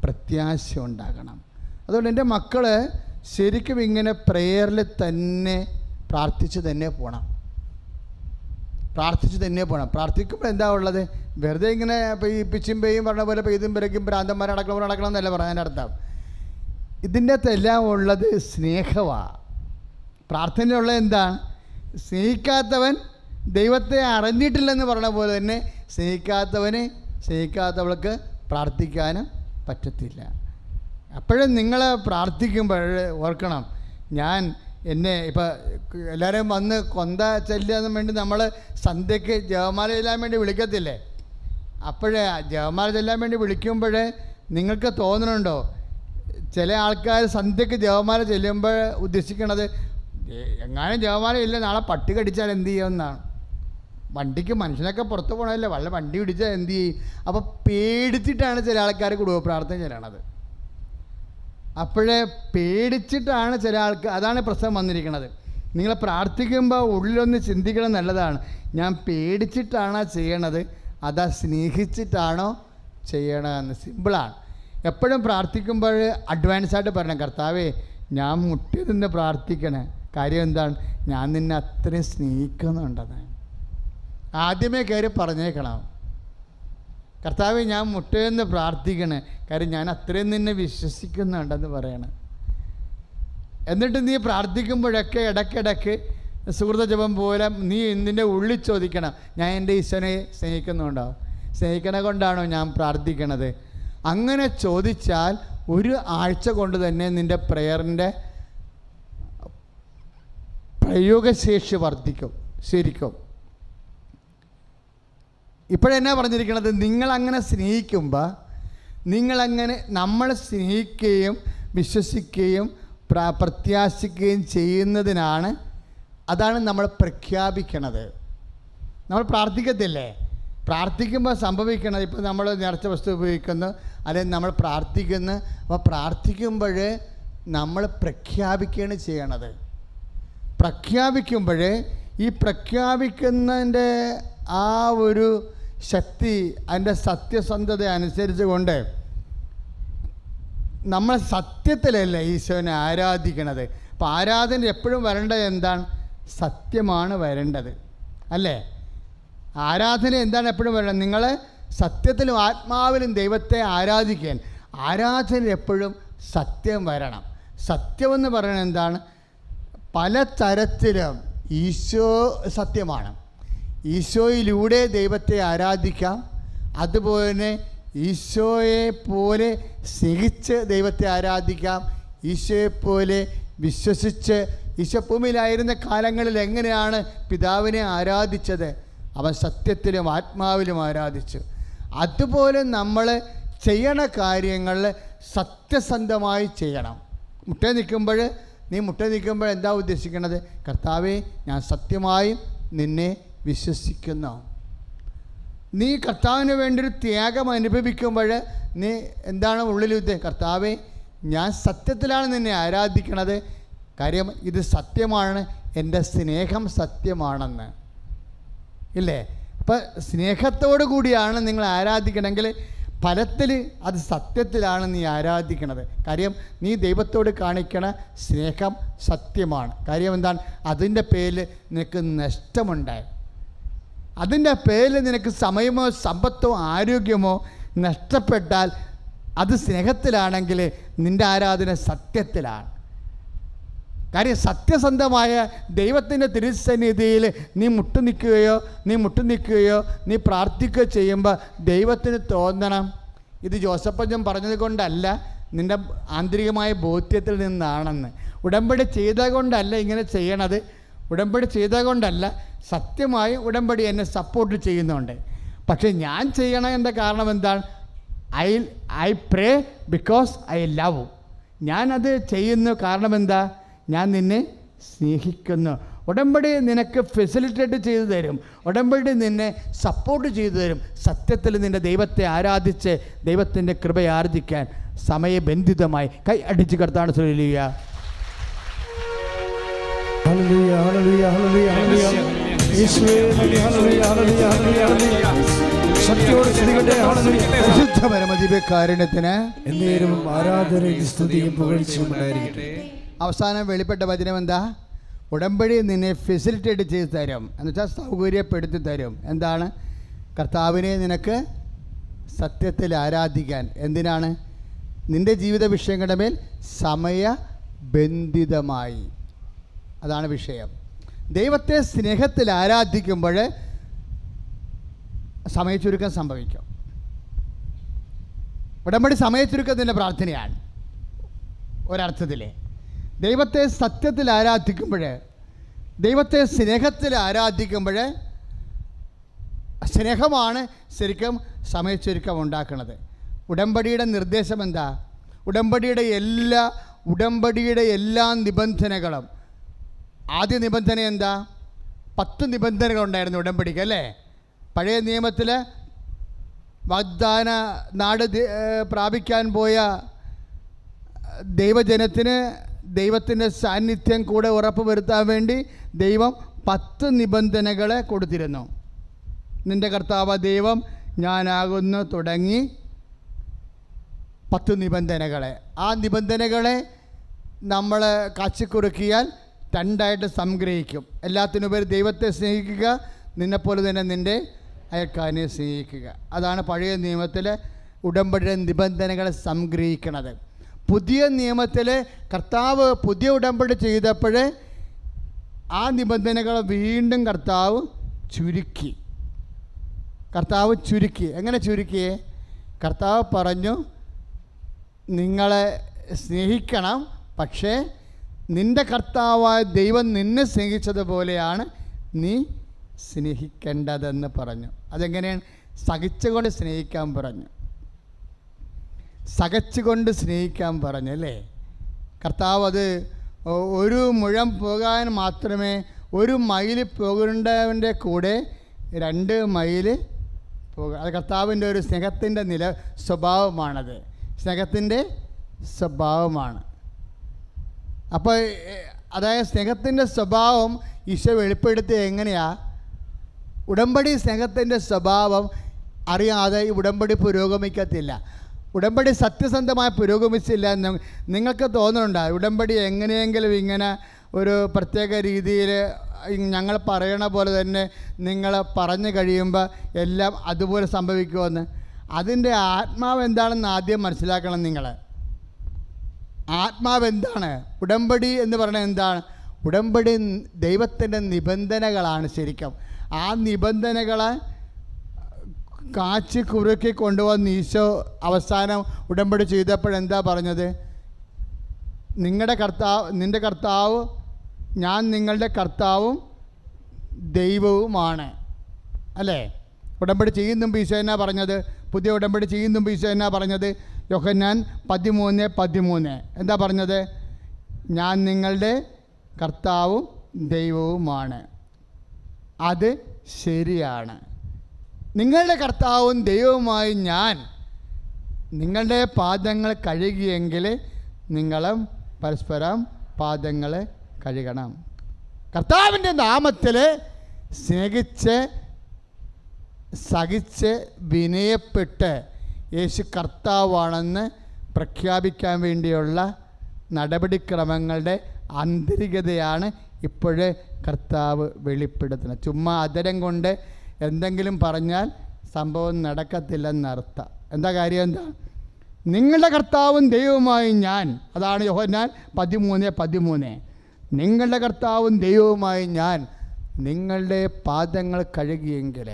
പ്രത്യാശ ഉണ്ടാകണം. അതുകൊണ്ട് എൻ്റെ മക്കൾ ശരിക്കും ഇങ്ങനെ പ്രെയറിൽ തന്നെ പ്രാർത്ഥിച്ച് തന്നെ പോകണം. പ്രാർത്ഥിച്ച് തന്നെ പോകണം. പ്രാർത്ഥിക്കുമ്പോൾ എന്താ ഉള്ളത്? വെറുതെ ഇങ്ങനെ ഇപ്പോൾ ഈ പിച്ചും പേയും പറഞ്ഞ പോലെ പെയ്തും പിറക്കും ഭ്രാന്തന്മാർ നടക്കണം എന്നല്ല പറയാൻ അർത്ഥം. ഇതിൻ്റെ അകത്തെല്ലാം ഉള്ളത് സ്നേഹമാണ്. പ്രാർത്ഥനയുള്ള എന്താണ്? സ്നേഹിക്കാത്തവൻ ദൈവത്തെ അറിഞ്ഞിട്ടില്ലെന്ന് പറഞ്ഞ പോലെ തന്നെ സ്നേഹിക്കാത്തവൾക്ക് പ്രാർത്ഥിക്കാനും പറ്റത്തില്ല. അപ്പോഴും നിങ്ങൾ പ്രാർത്ഥിക്കുമ്പോൾ ഓർക്കണം, ഞാൻ ഇപ്പോൾ എല്ലാവരും വന്ന് കൊന്ത ചെല്ലാൻ വേണ്ടി നമ്മൾ സന്ധ്യയ്ക്ക് ജപമാല ചെല്ലാൻ വേണ്ടി വിളിക്കത്തില്ലേ? അപ്പോഴേ ജപമാല ചെല്ലാൻ വേണ്ടി വിളിക്കുമ്പോൾ നിങ്ങൾക്ക് തോന്നുന്നുണ്ടോ ചില ആൾക്കാർ സന്ധ്യയ്ക്ക് ജപമാല ചെല്ലുമ്പോൾ ഉദ്ദേശിക്കണത് എങ്ങാനും ജപമാല ഇല്ല നാളെ പട്ടി കടിച്ചാൽ എന്ത് ചെയ്യുമെന്നാണ്. വണ്ടിക്ക് മനുഷ്യനൊക്കെ പുറത്ത് പോകണമല്ലോ, വല്ല വണ്ടി പിടിച്ചാൽ എന്ത് ചെയ്യും? അപ്പോൾ പേടിച്ചിട്ടാണ് ചില ആൾക്കാർ കുടുംബ പ്രാർത്ഥന ചെല്ലണത്. അപ്പോഴേ പേടിച്ചിട്ടാണ് ചില ആൾക്ക്, അതാണ് പ്രശ്നം വന്നിരിക്കുന്നത്. നിങ്ങൾ പ്രാർത്ഥിക്കുമ്പോൾ ഉള്ളിലൊന്ന് ചിന്തിക്കണം, നല്ലതാണ്. ഞാൻ പേടിച്ചിട്ടാണോ ചെയ്യണത് അതാ സ്നേഹിച്ചിട്ടാണോ ചെയ്യണമെന്ന്. സിമ്പിളാണ്. എപ്പോഴും പ്രാർത്ഥിക്കുമ്പോൾ അഡ്വാൻസായിട്ട് പറയണം, കർത്താവേ ഞാൻ മുട്ടി നിന്ന് പ്രാർത്ഥിക്കണേ. കാര്യം എന്താണ്? ഞാൻ നിന്നെ അത്രയും സ്നേഹിക്കുന്നുണ്ടെന്ന് ആദ്യമേ കയറി പറഞ്ഞേക്കണം. കർത്താവേ ഞാൻ മുട്ടയെന്ന് പ്രാർത്ഥിക്കണേ, കാര്യം ഞാൻ അത്രയും നിന്നെ വിശ്വസിക്കുന്നുണ്ടെന്ന് പറയണം. എന്നിട്ട് നീ പ്രാർത്ഥിക്കുമ്പോഴൊക്കെ ഇടയ്ക്കിടയ്ക്ക് സുഹൃത ജപം പോലെ നീ നിൻ്റെ ഉള്ളിൽ ചോദിക്കണം, ഞാൻ എൻ്റെ ഈശ്വരനെ സ്നേഹിക്കുന്നുണ്ടോ? സ്നേഹിക്കണ കൊണ്ടാണോ ഞാൻ പ്രാർത്ഥിക്കണത്? അങ്ങനെ ചോദിച്ചാൽ ഒരു ആഴ്ച കൊണ്ട് തന്നെ നിൻ്റെ പ്രയറിൻ്റെ പ്രയോഗശേഷി വർദ്ധിക്കും. ശരിക്കും ഇപ്പോഴെന്നാ പറഞ്ഞിരിക്കുന്നത്? നിങ്ങളങ്ങനെ സ്നേഹിക്കുമ്പോൾ നമ്മൾ സ്നേഹിക്കുകയും വിശ്വസിക്കുകയും പ്രത്യാശിക്കുകയും ചെയ്യുന്നതിനാണ്, അതാണ് നമ്മൾ പ്രഖ്യാപിക്കണത്. നമ്മൾ പ്രാർത്ഥിക്കത്തില്ലേ? പ്രാർത്ഥിക്കുമ്പോൾ സംഭവിക്കണത്, ഇപ്പോൾ നമ്മൾ നേർച്ച വസ്തു ഉപയോഗിക്കുന്നു, അല്ലെങ്കിൽ നമ്മൾ പ്രാർത്ഥിക്കുന്നു. അപ്പോൾ പ്രാർത്ഥിക്കുമ്പോൾ നമ്മൾ പ്രഖ്യാപിക്കുകയാണ് ചെയ്യണത്. പ്രഖ്യാപിക്കുമ്പോൾ ഈ പ്രഖ്യാപിക്കുന്നതിൻ്റെ ആ ഒരു ശക്തി, അതിൻ്റെ സത്യസന്ധത അനുസരിച്ച് കൊണ്ട് നമ്മൾ സത്യത്തിലല്ല ഈശോനെ ആരാധിക്കണത്. അപ്പോൾ ആരാധന എപ്പോഴും വരേണ്ടത് എന്താണ്? സത്യമാണ് വരേണ്ടത്, അല്ലേ? ആരാധന എന്താണ് എപ്പോഴും വരേണ്ടത്? നിങ്ങൾ സത്യത്തിലും ആത്മാവിലും ദൈവത്തെ ആരാധിക്കാൻ ആരാധന എപ്പോഴും സത്യം വരണം. സത്യമെന്ന് പറയുന്നത് എന്താണ്? പല തരത്തിലും ഈശോ സത്യമാണ്. ഈശോയിലൂടെ ദൈവത്തെ ആരാധിക്കാം. അതുപോലെ ഈശോയെ പോലെ സ്നേഹിച്ച് ദൈവത്തെ ആരാധിക്കാം. ഈശോയെപ്പോലെ വിശ്വസിച്ച്, ഈശോ ഭൂമിയിലായിരുന്ന കാലങ്ങളിൽ എങ്ങനെയാണ് പിതാവിനെ ആരാധിച്ചത്? അവൻ സത്യത്തിലും ആത്മാവിലും ആരാധിച്ചു. അതുപോലെ നമ്മൾ ചെയ്യണ കാര്യങ്ങൾ സത്യസന്ധമായി ചെയ്യണം. മുട്ട നിൽക്കുമ്പോൾ എന്താ ഉദ്ദേശിക്കുന്നത്? കർത്താവേ ഞാൻ സത്യമായും നിന്നെ വിശ്വസിക്കുന്നു. നീ കർത്താവിന് വേണ്ടിയൊരു ത്യാഗം അനുഭവിക്കുമ്പോൾ നീ എന്താണ് ഉള്ളിൽ കർത്താവേ ഞാൻ സത്യത്തിലാണ് നിന്നെ ആരാധിക്കണത്, കാര്യം ഇത് സത്യമാണ്, എൻ്റെ സ്നേഹം സത്യമാണെന്ന്, ഇല്ലേ? അപ്പം സ്നേഹത്തോടു കൂടിയാണ് നിങ്ങൾ ആരാധിക്കണമെങ്കിൽ ഫലത്തിൽ അത് സത്യത്തിലാണ് നീ ആരാധിക്കണത്. കാര്യം നീ ദൈവത്തോട് കാണിക്കണ സ്നേഹം സത്യമാണ്. കാര്യം എന്താണ്? അതിൻ്റെ പേരിൽ നിനക്ക് നഷ്ടമുണ്ടായി, അതിൻ്റെ പേരിൽ നിനക്ക് സമയമോ സമ്പത്തോ ആരോഗ്യമോ നഷ്ടപ്പെട്ടാൽ അത് സ്നേഹത്തിലാണെങ്കിൽ നിൻ്റെ ആരാധന സത്യത്തിലാണ്. കാര്യം സത്യസന്ധമായ ദൈവത്തിൻ്റെ തിരുസന്നിധിയിൽ നീ മുട്ടുനിൽക്കുകയോ നീ പ്രാർത്ഥിക്കുകയോ ചെയ്യുമ്പോൾ ദൈവത്തിന് തോന്നണം, ഇത് ജോസഫച്ചൻ പറഞ്ഞത് കൊണ്ടല്ല, നിൻ്റെ ആന്തരികമായ ബോധ്യത്തിൽ നിന്നാണെന്ന്. ഉടമ്പടി ചെയ്ത കൊണ്ടല്ല ഇങ്ങനെ ചെയ്യണത്, ഉടമ്പടി ചെയ്ത കൊണ്ടല്ല, സത്യമായി ഉടമ്പടി എന്നെ സപ്പോർട്ട് ചെയ്യുന്നുണ്ട്. പക്ഷേ ഞാൻ ചെയ്യണതിൻ്റെ കാരണം എന്താണ്? I pray because I love. ഞാനത് ചെയ്യുന്നു കാരണം എന്താ? ഞാൻ നിന്നെ സ്നേഹിക്കുന്നു. ഉടമ്പടി നിനക്ക് ഫെസിലിറ്റേറ്റ് ചെയ്തു തരും, ഉടമ്പടി നിന്നെ സപ്പോർട്ട് ചെയ്തു തരും. സത്യത്തിൽ നിൻ്റെ ദൈവത്തെ ആരാധിച്ച് ദൈവത്തിൻ്റെ കൃപയാർജിക്കാൻ സമയബന്ധിതമായി കൈ അടിച്ച് കർത്താവിനെ സ്തുതിക്കുക. ആരാധനയും സ്തുതിയും പുകഴ്ചയും ഉണ്ടായിരിക്കട്ടെ. അവസാനം വെളിപ്പെട്ട വചനം എന്താ? ഉടമ്പടി നിന്നെ ഫെസിലിറ്റേറ്റ് ചെയ്ത് തരും, എന്നുവെച്ചാൽ സൗകര്യപ്പെടുത്തി തരും. എന്താണ്? കർത്താവിനെ നിനക്ക് സത്യത്തിൽ ആരാധിക്കാൻ. എന്തിനാണ്? നിൻ്റെ ജീവിത വിഷയങ്ങളുടെ മേൽ സമയബന്ധിതമായി. അതാണ് വിഷയം. ദൈവത്തെ സ്നേഹത്തിൽ ആരാധിക്കുമ്പോൾ സമയച്ചുരുക്കം സംഭവിക്കും. ഉടമ്പടി സമയച്ചുരുക്കത്തിൻ്റെ പ്രാർത്ഥനയാണ് ഒരർത്ഥത്തിൽ. ദൈവത്തെ സത്യത്തിൽ ആരാധിക്കുമ്പോൾ, ദൈവത്തെ സ്നേഹത്തിൽ ആരാധിക്കുമ്പോൾ, സ്നേഹമാണ് ശരിക്കും സമയച്ചുരുക്കം ഉണ്ടാക്കുന്നത്. ഉടമ്പടിയുടെ നിർദ്ദേശം എന്താ? ഉടമ്പടിയുടെ എല്ലാ നിബന്ധനകളും, ആദ്യ നിബന്ധന എന്താ? 10 നിബന്ധനകളുണ്ടായിരുന്നു ഉടമ്പടിക്ക്, അല്ലേ? പഴയ നിയമത്തിൽ വാഗ്ദാന നാട് പ്രാപിക്കാൻ പോയ ദൈവജനത്തിന് ദൈവത്തിൻ്റെ സാന്നിധ്യം കൂടെ ഉറപ്പ് വരുത്താൻ വേണ്ടി ദൈവം 10 നിബന്ധനകളെ കൊടുത്തിരുന്നു. നിൻ്റെ കർത്താവ് ദൈവം ഞാനാകുന്നു തുടങ്ങി 10 നിബന്ധനകളെ. ആ നിബന്ധനകളെ നമ്മൾ കാച്ചിക്കുറുക്കിയാൽ 2ആയിട്ട് സംഗ്രഹിക്കും. എല്ലാത്തിനുപരി ദൈവത്തെ സ്നേഹിക്കുക, നിന്നെപ്പോലെ തന്നെ നിൻ്റെ അയൽക്കാരനെ സ്നേഹിക്കുക. അതാണ് പഴയ നിയമത്തിൽ ഉടമ്പടിയുടെ നിബന്ധനകളെ സംഗ്രഹിക്കുന്നത്. പുതിയ നിയമത്തിൽ കർത്താവ് പുതിയ ഉടമ്പടി ചെയ്തപ്പോൾ ആ നിബന്ധനകൾ വീണ്ടും കർത്താവ് ചുരുക്കി. എങ്ങനെ ചുരുക്കിയേ? കർത്താവ് പറഞ്ഞു, നിങ്ങളെ സ്നേഹിക്കണം, പക്ഷേ നിൻ്റെ കർത്താവായ ദൈവം നിന്നെ സ്നേഹിച്ചതുപോലെയാണ് നീ സ്നേഹിക്കേണ്ടതെന്ന് പറഞ്ഞു. അതെങ്ങനെയാണ്? സഹിച്ചുകൊണ്ട് സ്നേഹിക്കാൻ പറഞ്ഞു. സഹിച്ചുകൊണ്ട് സ്നേഹിക്കാൻ പറഞ്ഞു, അല്ലേ? കർത്താവ് അത് 1 മുഴം പോകാൻ മാത്രമേ 1 മൈൽ പോകേണ്ടവൻ്റെ കൂടെ 2 മൈൽ പോകുക. അത് കർത്താവിൻ്റെ ഒരു സ്നേഹത്തിൻ്റെ സ്വഭാവമാണത്. സ്നേഹത്തിൻ്റെ സ്വഭാവമാണ്. അപ്പോൾ അതായത് സ്നേഹത്തിൻ്റെ സ്വഭാവം ഈശോ വെളിപ്പെടുത്തിയ എങ്ങനെയാണ്? ഉടമ്പടി സ്നേഹത്തിൻ്റെ സ്വഭാവം അറിയാതെ ഈ ഉടമ്പടി പുരോഗമിക്കത്തില്ല. ഉടമ്പടി സത്യസന്ധമായി പുരോഗമിച്ചില്ല എന്ന് നിങ്ങൾക്ക് തോന്നുന്നുണ്ടോ? ഉടമ്പടി എങ്ങനെയെങ്കിലും ഇങ്ങനെ ഒരു പ്രത്യേക രീതിയിൽ ഞങ്ങൾ പറയണ പോലെ തന്നെ നിങ്ങൾ പറഞ്ഞു കഴിയുമ്പോൾ എല്ലാം അതുപോലെ സംഭവിക്കുമെന്ന്. അതിൻ്റെ ആത്മാവ് എന്താണെന്ന് ആദ്യം മനസ്സിലാക്കണം നിങ്ങൾ. ആത്മാവ് എന്താണ്? ഉടമ്പടി എന്ന് പറയുന്നത് എന്താണ്? ഉടമ്പടി ദൈവത്തിൻ്റെ നിബന്ധനകളാണ് ശരിക്കും. ആ നിബന്ധനകളെ കാച്ചി കുറുക്കി കൊണ്ടുവന്ന് ഈശോ അവസാനം ഉടമ്പടി ചെയ്തപ്പോഴെന്താ പറഞ്ഞത്? നിൻ്റെ കർത്താവ് ഞാൻ നിങ്ങളുടെ കർത്താവും ദൈവവുമാണ്, അല്ലേ? ഉടമ്പടി ചെയ്യുന്ന ഈശോ എന്നാ പറഞ്ഞത്? പുതിയ ഉടമ്പടി ചെയ്യുന്ന ഈശോ എന്നാ പറഞ്ഞത്? യോഹന്നാൻ 13:13 എന്താ പറഞ്ഞത്? ഞാൻ നിങ്ങളുടെ കർത്താവും ദൈവവുമാണ്. അത് ശരിയാണ്. നിങ്ങളുടെ കർത്താവും ദൈവവുമായി ഞാൻ നിങ്ങളുടെ പാദങ്ങൾ കഴുകിയെങ്കിൽ നിങ്ങളും പരസ്പരം പാദങ്ങൾ കഴുകണം. കർത്താവിൻ്റെ നാമത്തിൽ സ്നേഹിച്ച് സഹിച്ച് വിനയപ്പെട്ട് യേശു കർത്താവാണെന്ന് പ്രഖ്യാപിക്കാൻ വേണ്ടിയുള്ള നടപടിക്രമങ്ങളുടെ ആന്തരികതയാണ് ഇപ്പോഴേ കർത്താവ് വെളിപ്പെടുത്തുന്നത്. ചുമ്മാ അതരം കൊണ്ട് എന്തെങ്കിലും പറഞ്ഞാൽ സംഭവം നടക്കത്തില്ലെന്നർത്ഥം. എന്താ കാര്യം? എന്താ? നിങ്ങളുടെ കർത്താവും ദൈവവുമായി ഞാൻ, അതാണ് യോഹന്നാൻ 13:13. നിങ്ങളുടെ കർത്താവും ദൈവവുമായി ഞാൻ നിങ്ങളുടെ പാദങ്ങൾ കഴുകിയെങ്കിൽ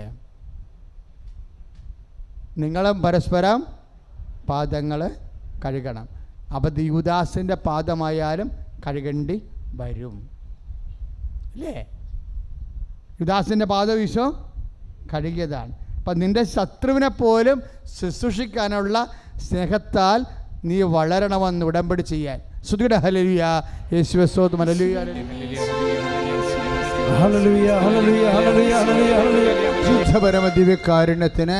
നിങ്ങളും പരസ്പരം പാദങ്ങൾ കഴുകണം. അപ്പോൾ യൂദാസിൻ്റെ പാദമായാലും കഴുകേണ്ടി വരും, അല്ലേ? യൂദാസിൻ്റെ പാദം ഈശോ കഴുകിയതാണ്. അപ്പം നിൻ്റെ ശത്രുവിനെ പോലും ശുശ്രൂഷിക്കാനുള്ള സ്നേഹത്താൽ നീ വളരണമെന്ന് ഉടമ്പടി ചെയ്യാൻ. സ്തുതിയുടെ ഹല്ലേലൂയ, യേശുവേ സ്തോത്രം, hallelujah, hallelujah, hallelujah, hallelujah, hallelujah. ശുദ്ധപരമ ദിവ്യകാരുണ്യത്തിന്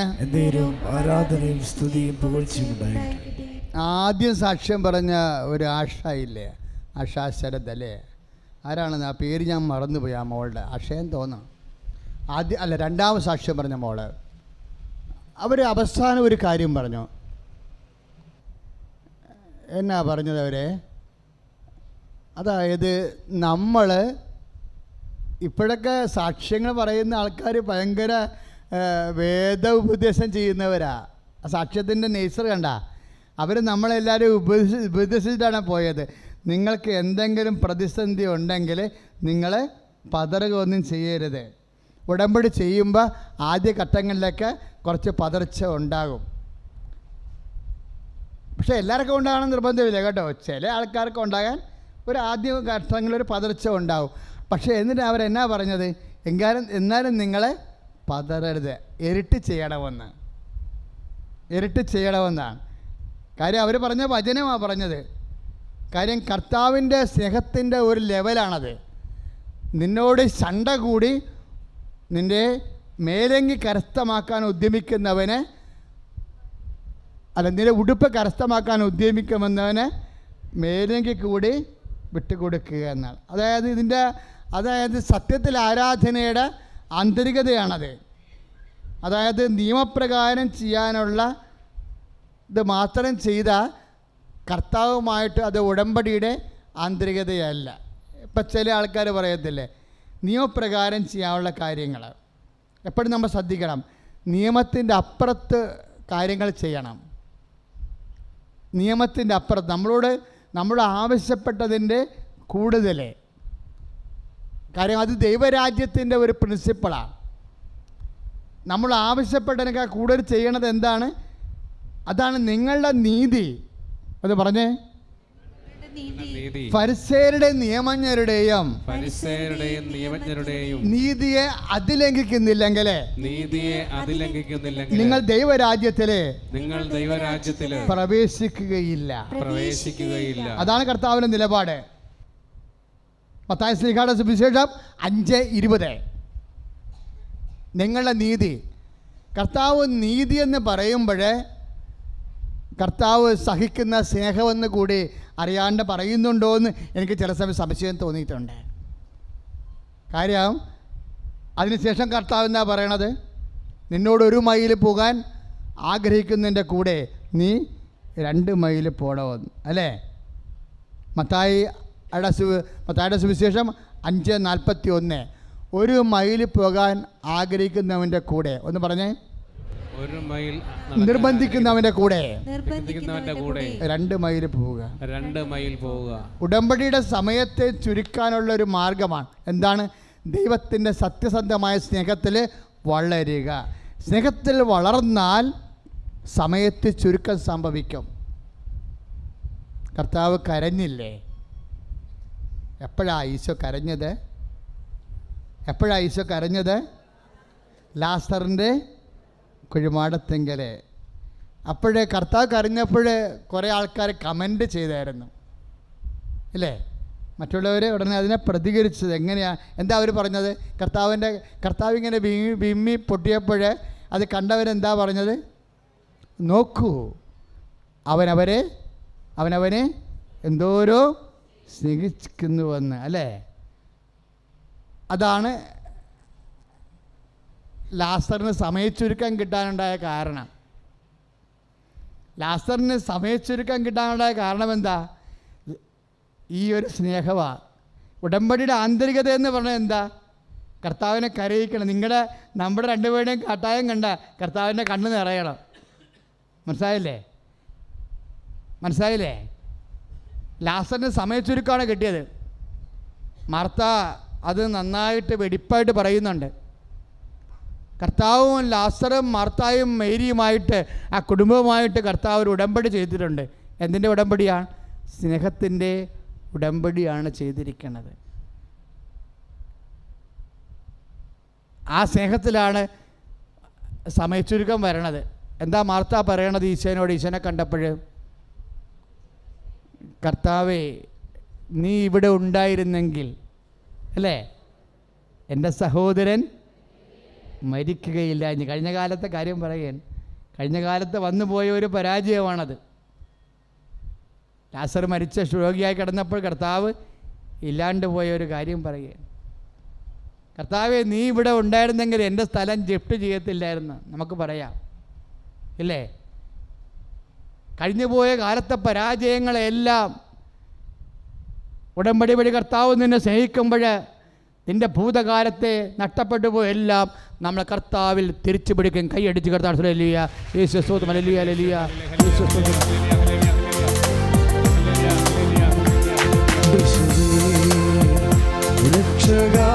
ആരാധനയും സ്തുതിയും പുകഴ്ചയും ഉണ്ടായിരിക്കട്ടെ. ആദ്യം സാക്ഷ്യം പറഞ്ഞ ഒരു ആഷയില്ലേ, ആഷാ ശരത് അല്ലേ? ആരാണെന്ന് ആ പേര് ഞാൻ മറന്നുപോയി. ആ മോളുടെ ആഷയം തോന്നാം. രണ്ടാമത് സാക്ഷ്യം പറഞ്ഞ മോള്, അവർ അവസാനം ഒരു കാര്യം പറഞ്ഞു. എന്നാ പറഞ്ഞത് അവരെ? അതായത് നമ്മൾ ഇപ്പോഴൊക്കെ സാക്ഷ്യങ്ങൾ പറയുന്ന ആൾക്കാർ ഭയങ്കര വേദ ഉപദേശം ചെയ്യുന്നവരാ. സാക്ഷ്യത്തിൻ്റെ നേച്ചർ കണ്ട, അവർ നമ്മളെല്ലാവരും ഉപദേശിച്ചിട്ടാണ് പോയത്. നിങ്ങൾക്ക് എന്തെങ്കിലും പ്രതിസന്ധി ഉണ്ടെങ്കിൽ നിങ്ങൾ പതറുകയൊന്നും ചെയ്യരുത്. ഉടമ്പടി ചെയ്യുമ്പോൾ ആദ്യ ഘട്ടങ്ങളിലൊക്കെ കുറച്ച് പതർച്ച ഉണ്ടാകും. പക്ഷേ എല്ലാവർക്കും ഉണ്ടാകണം നിർബന്ധമില്ല കേട്ടോ. ചില ആൾക്കാർക്ക് ഉണ്ടാകാൻ ഒരു ആദ്യ ഘട്ടങ്ങളിലൊരു പതർച്ച ഉണ്ടാകും. പക്ഷേ എന്നിട്ട് അവരെന്നാ പറഞ്ഞത്? എന്നാലും നിങ്ങളെ പതറരുത്, ഇരട്ടി ചെയ്യണമെന്നാണ് കാര്യം. അവർ പറഞ്ഞ വചനമാണ് പറഞ്ഞത്. കാര്യം കർത്താവിൻ്റെ സ്നേഹത്തിൻ്റെ ഒരു ലെവലാണത്. നിന്നോട് ശണ്ട കൂടി നിൻ്റെ മേലങ്കി കരസ്ഥമാക്കാൻ ഉദ്യമിക്കുന്നവന്, അല്ല നിന്റെ ഉടുപ്പ് കരസ്ഥമാക്കാൻ ഉദ്യമിക്കുമെന്നവന് മേലങ്കി കൂടി വിട്ടുകൊടുക്കുക എന്നാണ്. അതായത് സത്യത്തിൽ ആരാധനയുടെ ആന്തരികതയാണത്. അതായത് നിയമപ്രകാരം ചെയ്യാനുള്ള ഇത് മാത്രം ചെയ്ത കർത്താവുമായിട്ട് അത് ഉടമ്പടിയുടെ ആന്തരികതയല്ല. ഇപ്പം ചില ആൾക്കാർ പറയത്തില്ലേ നിയമപ്രകാരം ചെയ്യാനുള്ള കാര്യങ്ങൾ. എപ്പോഴും നമ്മൾ ശ്രദ്ധിക്കണം, നിയമത്തിൻ്റെ അപ്പുറത്ത് കാര്യങ്ങൾ ചെയ്യണം. നിയമത്തിൻ്റെ അപ്പുറത്ത് നമ്മൾ ആവശ്യപ്പെട്ടതിൻ്റെ കൂടുതൽ കാര്യം, അത് ദൈവരാജ്യത്തിൻ്റെ ഒരു പ്രിൻസിപ്പിളാണ്. നമ്മൾ ആവശ്യപ്പെട്ടതിനേക്കാൾ കൂടുതൽ ചെയ്യണത് എന്താണ്? അതാണ് നിങ്ങളുടെ നീതി. അത് പറഞ്ഞേ, ഫരിസേയരുടെയും നിയമജ്ഞരുടെയും നീതിയെ അതിലംഘിക്കുന്നില്ലെങ്കിൽ നിങ്ങൾ ദൈവരാജ്യത്തില് പ്രവേശിക്കുകയില്ല. അതാണ് കർത്താവിന്റെ നിലപാട്. മത്തായി ശ്ലീഹായുടെ സുവിശേഷം 5:20. നിങ്ങളുടെ നീതി. കർത്താവ് നീതി എന്ന് പറയുമ്പോൾ കർത്താവ് സഹിക്കുന്ന സ്നേഹമെന്ന് കൂടി അറിയാണ്ട് പറയുന്നുണ്ടോ എന്ന് എനിക്ക് ചില സമയം സംശയം തോന്നിയിട്ടുണ്ട്. കാര്യം അതിനുശേഷം കർത്താവ് എന്താ പറയണത്? നിന്നോട് 1 മൈൽ പോകാൻ ആഗ്രഹിക്കുന്നതിൻ്റെ കൂടെ നീ 2 മൈൽ പോകണമെന്ന്, അല്ലേ? മത്തായിയുടെ സുവിശേഷം 5:41. 1 മൈൽ പോകാൻ ആഗ്രഹിക്കുന്നവൻ്റെ കൂടെ ഒന്ന് പറഞ്ഞേ, 1 മൈൽ നിർബന്ധിക്കുന്നവൻ്റെ കൂടെ 2 മൈൽ പോവുക. 2 മൈൽ പോവുക ഉടമ്പടിയുടെ സമയത്തെ ചുരുക്കാനുള്ള ഒരു മാർഗമാണ്. എന്താണ്? ദൈവത്തിൻ്റെ സത്യസന്ധമായ സ്നേഹത്തിൽ വളരുക. സ്നേഹത്തിൽ വളർന്നാൽ സമയത്ത് ചുരുക്കം സംഭവിക്കും. കർത്താവ് കരഞ്ഞില്ലേ? എപ്പോഴാണ് ഈശോ കരഞ്ഞത്? ലാസറിൻ്റെ കുഴിമാടത്തെങ്കിൽ. അപ്പോഴേ കർത്താവ് കരഞ്ഞപ്പോൾ കുറേ ആൾക്കാർ കമൻ്റ് ചെയ്തായിരുന്നു, ഇല്ലേ? മറ്റുള്ളവർ ഉടനെ അതിനെ പ്രതികരിച്ചത് എങ്ങനെയാണ്? എന്താ അവർ പറഞ്ഞത്? കർത്താവ് ഇങ്ങനെ വിമ്മി പൊട്ടിയപ്പോൾ അത് കണ്ടവരെന്താ പറഞ്ഞത്? നോക്കൂ, അവനവനെ എന്തോരോ സ്നേഹിക്കുന്നുവെന്ന്, അല്ലേ? അതാണ് ലാസറിന് സമയച്ചുരുക്കം കിട്ടാനുണ്ടായ കാരണം. ലാസറിന് സമയച്ചുരുക്കം കിട്ടാനുണ്ടായ കാരണം എന്താ? ഈ ഒരു സ്നേഹമാണ്. ഉടമ്പടിയുടെ ആന്തരികത എന്ന് പറഞ്ഞാൽ എന്താ? കർത്താവിനെ കരയിക്കണം. നമ്മുടെ രണ്ടുപേരുടെയും കാട്ടായം കണ്ട കർത്താവിൻ്റെ കണ്ണ് നിറയണം. മനസ്സിലായില്ലേ? ലാസറിന് സമയച്ചുരുക്കമാണ് കിട്ടിയത്. മാർത്ത അത് നന്നായിട്ട് വെടിപ്പായിട്ട് പറയുന്നുണ്ട്. കർത്താവും ലാസറും മാർത്തായും മേരിയുമായിട്ട് ആ കുടുംബവുമായിട്ട് കർത്താവ് ഒരു ഉടമ്പടി ചെയ്തിട്ടുണ്ട്. എന്തിൻ്റെ ഉടമ്പടിയാണ്? സ്നേഹത്തിൻ്റെ ഉടമ്പടിയാണ് ചെയ്തിരിക്കുന്നത്. ആ സ്നേഹത്തിലാണ് സമയച്ചുരുക്കം വരണത്. എന്താ മാർത്ത പറയണത് ഈശോനോട്? ഈശോനെ കണ്ടപ്പോൾ, കർത്താവേ നീ ഇവിടെ ഉണ്ടായിരുന്നെങ്കിൽ, അല്ലേ, എൻ്റെ സഹോദരൻ മരിക്കുകയില്ല. ഇനി കഴിഞ്ഞ കാലത്തെ കാര്യം പറയുകയാണ്. കഴിഞ്ഞ കാലത്ത് വന്നു പോയ ഒരു പരാജയമാണത്. ലാസർ മരിച്ച രോഗിയായി കിടന്നപ്പോൾ കർത്താവ് ഇല്ലാണ്ട് പോയ ഒരു കാര്യം പറയുകയാണ്. കർത്താവെ നീ ഇവിടെ ഉണ്ടായിരുന്നെങ്കിൽ എൻ്റെ സ്ഥലം ജപ്റ്റ് ചെയ്യത്തില്ലായിരുന്നു നമുക്ക് പറയാം, ഇല്ലേ? കഴിഞ്ഞു പോയ കാലത്തെ പരാജയങ്ങളെല്ലാം ഉടമ്പടി വഴി കർത്താവ് നിന്നെ സ്നേഹിക്കുമ്പോൾ നിൻ്റെ ഭൂതകാലത്തെ നഷ്ടപ്പെട്ടു പോയെല്ലാം നമ്മളെ കർത്താവിൽ തിരിച്ചു പിടിക്കും. കൈയടിച്ച് കർത്താവ് ഹല്ലേലൂയ, യേശുവേ സ്തോത്രം, ഹല്ലേലൂയ, ഹല്ലേലൂയ, യേശുവേ സ്തോത്രം. രക്ഷകാ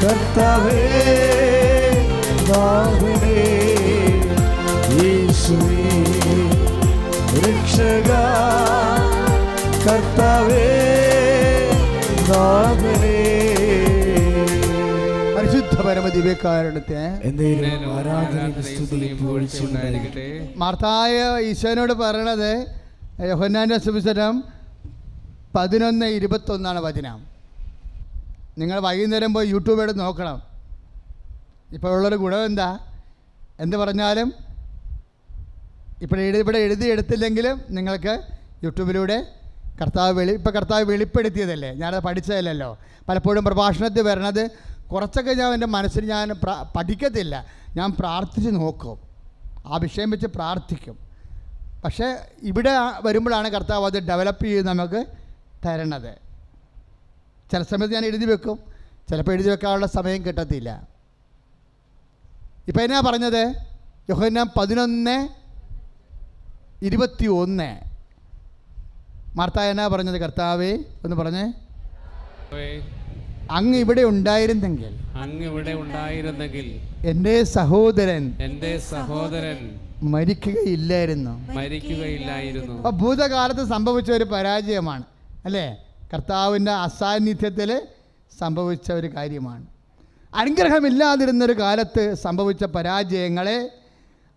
കർത്താവേ നാഥനേ യേശുവേ രക്ഷകാ കർത്താവേ നാഥനേ. പരിശുദ്ധ പരമദിവ്യകാരുണ്യത്തെ എന്തേലും ആരാധനയും സ്തുതിയും പുകഴ്ചയും ഉണ്ടായിരിക്കട്ടെ. മാർത്തായ ഈശോനോട് പറയണത് യോഹന്നാന്റെ സുവിശേഷം 11:21 വചനം. നിങ്ങൾ വൈകുന്നേരം പോയി യൂട്യൂബിൽ നോക്കണം. ഇപ്പോൾ ഉള്ളൊരു ഗുണം എന്താ? എന്ത് പറഞ്ഞാലും ഇവിടെ എഴുതിയെടുത്തില്ലെങ്കിലും നിങ്ങൾക്ക് യൂട്യൂബിലൂടെ കർത്താവ് വെളിപ്പെടുത്തിയതല്ലേ, ഞാനത് പഠിച്ചതല്ലല്ലോ. പലപ്പോഴും പ്രഭാഷണത്തിൽ വരണത് കുറച്ചൊക്കെ ഞാൻ എൻ്റെ മനസ്സിൽ ഞാൻ പഠിക്കത്തില്ല, ഞാൻ പ്രാർത്ഥിച്ച് നോക്കും, ആ വിഷയം വെച്ച് പ്രാർത്ഥിക്കും. പക്ഷേ ഇവിടെ വരുമ്പോഴാണ് കർത്താവ് അത് ഡെവലപ്പ് ചെയ്ത് നമുക്ക് തരണത്. ചില സമയത്ത് ഞാൻ എഴുതി വെക്കും, ചിലപ്പോൾ എഴുതി വെക്കാനുള്ള സമയം കിട്ടത്തില്ല. ഇപ്പം എന്നാ പറഞ്ഞത്? യോഹന്നാൻ 11:21. മാർത്ത എന്നാ പറഞ്ഞത്? കർത്താവേ ഒന്ന് പറഞ്ഞേ. അങ്ങ് ഇവിടെ ഉണ്ടായിരുന്നെങ്കിൽ എൻ്റെ സഹോദരൻ മരിക്കുകയില്ലായിരുന്നു. അപ്പോൾ ഭൂതകാലത്ത് സംഭവിച്ച ഒരു പരാജയമാണ് അല്ലേ? കർത്താവിൻ്റെ അസാന്നിധ്യത്തിൽ സംഭവിച്ച ഒരു കാര്യമാണ്. അനുഗ്രഹമില്ലാതിരുന്നൊരു കാലത്ത് സംഭവിച്ച പരാജയങ്ങളെ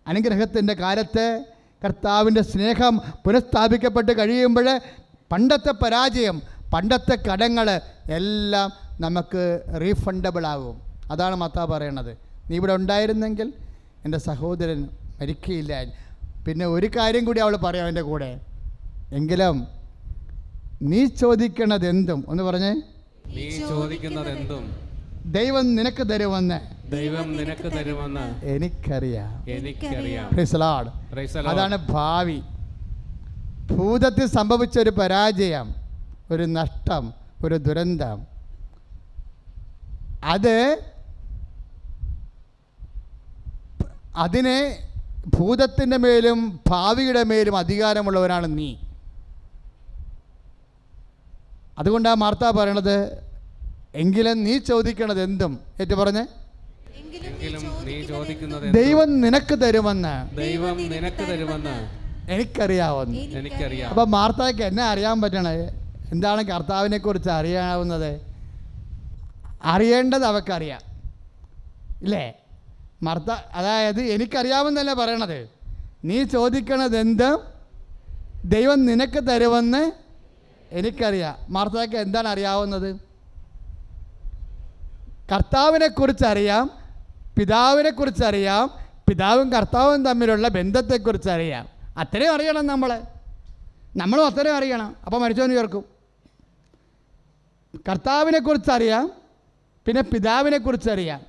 അനുഗ്രഹത്തിൻ്റെ കാലത്ത് കർത്താവിൻ്റെ സ്നേഹം പുനഃസ്ഥാപിക്കപ്പെട്ട് കഴിയുമ്പോൾ പണ്ടത്തെ പരാജയം, പണ്ടത്തെ കടങ്ങൾ എല്ലാം നമുക്ക് റീഫണ്ടബിൾ ആകും. അതാണ് മത്താ പറയണത്. നീ ഇവിടെ ഉണ്ടായിരുന്നെങ്കിൽ എൻ്റെ സഹോദരൻ മരിക്കുകയില്ല. പിന്നെ ഒരു കാര്യം കൂടി അവൾ പറയാം അവൻ്റെ കൂടെ, എങ്കിലും നീ ചോദിക്കണതെന്തും ഒന്ന് പറഞ്ഞേ, നീ ചോദിക്കുന്നതെന്തും ദൈവം നിനക്ക് തരുമെന്ന് എനിക്കറിയാം. Praise the Lord. അതാണ് ഭാവി. ഭൂതത്തിൽ സംഭവിച്ച ഒരു പരാജയം, ഒരു നഷ്ടം, ഒരു ദുരന്തം, അതിനെ ഭൂതത്തിൻ്റെ മേലും ഭാവിയുടെ മേലും അധികാരമുള്ളവരാണ് നീ. അതുകൊണ്ടാണ് മാർത്ത പറയണത്, എങ്കിലും നീ ചോദിക്കണത് എന്തും ഏറ്റു പറഞ്ഞ് ദൈവം നിനക്ക് തരുമെന്ന് എനിക്കറിയാവുന്നു. അപ്പൊ മാർത്തയ്ക്ക് എന്നെ അറിയാൻ പറ്റണത് എന്താണ്? കർത്താവിനെ കുറിച്ച് അറിയാവുന്നത്, അറിയേണ്ടത് അവക്കറിയാം ഇല്ലേ? മാർത്ത അതായത് എനിക്കറിയാമെന്നല്ലേ പറയണത്. നീ ചോദിക്കണത് എന്തും ദൈവം നിനക്ക് തരുമെന്ന് എനിക്കറിയാം. മാർത്തയ്ക്ക് എന്താണ് അറിയാവുന്നത്? കർത്താവിനെക്കുറിച്ചറിയാം, പിതാവിനെക്കുറിച്ചറിയാം, പിതാവും കർത്താവും തമ്മിലുള്ള ബന്ധത്തെക്കുറിച്ചറിയാം. അത്രയും അറിയണം നമ്മളും അത്രയും അറിയണം. അപ്പോൾ മരിച്ചവന് ചേർക്കും. കർത്താവിനെക്കുറിച്ചറിയാം, പിന്നെ പിതാവിനെക്കുറിച്ചറിയാം,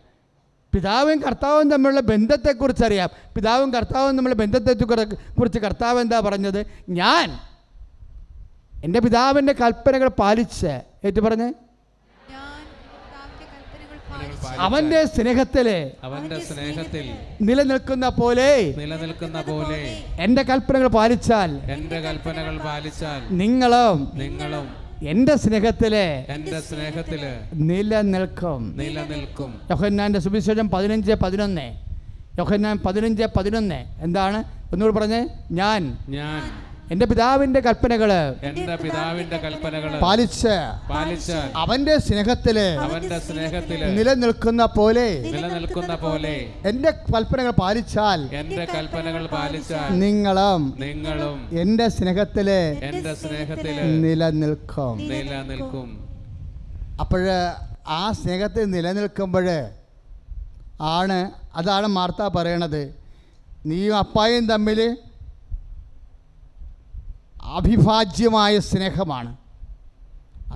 പിതാവും കർത്താവും തമ്മിലുള്ള ബന്ധത്തെക്കുറിച്ചറിയാം. പിതാവും കർത്താവും തമ്മിലുള്ള ബന്ധത്തെക്കുറിച്ച് കർത്താവ് എന്താ പറഞ്ഞത്? ഞാൻ എൻ്റെ പിതാവിൻ്റെ കൽപ്പനകൾ പാലിച്ച് ഏറ്റു പറഞ്ഞ് അവന്റെ സ്നേഹത്തിൽ നിലനിൽക്കുന്ന പോലെ എന്റെ കൽപ്പനകൾ പാലിച്ചാൽ നിങ്ങളും എന്റെ സ്നേഹത്തില് നിലനിൽക്കും. യോഹന്നാന്റെ സുവിശേഷം 15:11. യോഹന്നാൻ 15:11 എന്താണ്? ഒന്നുകൂടി പറഞ്ഞേ. ഞാൻ എന്റെ പിതാവിന്റെ കൽപ്പനകള് പാലിച്ച് അവന്റെ സ്നേഹത്തില് നിലനിൽക്കുന്ന പോലെ എന്റെ കൽപ്പനകൾ പാലിച്ചാൽ നിങ്ങളും എന്റെ സ്നേഹത്തില് നിലനിൽക്കും. അപ്പോഴ് ആ സ്നേഹത്തിൽ നിലനിൽക്കുമ്പോൾ അതാണ് മാർത്ത പറയണത്, നീയും അപ്പായും തമ്മിൽ അവിഭാജ്യമായ സ്നേഹമാണ്.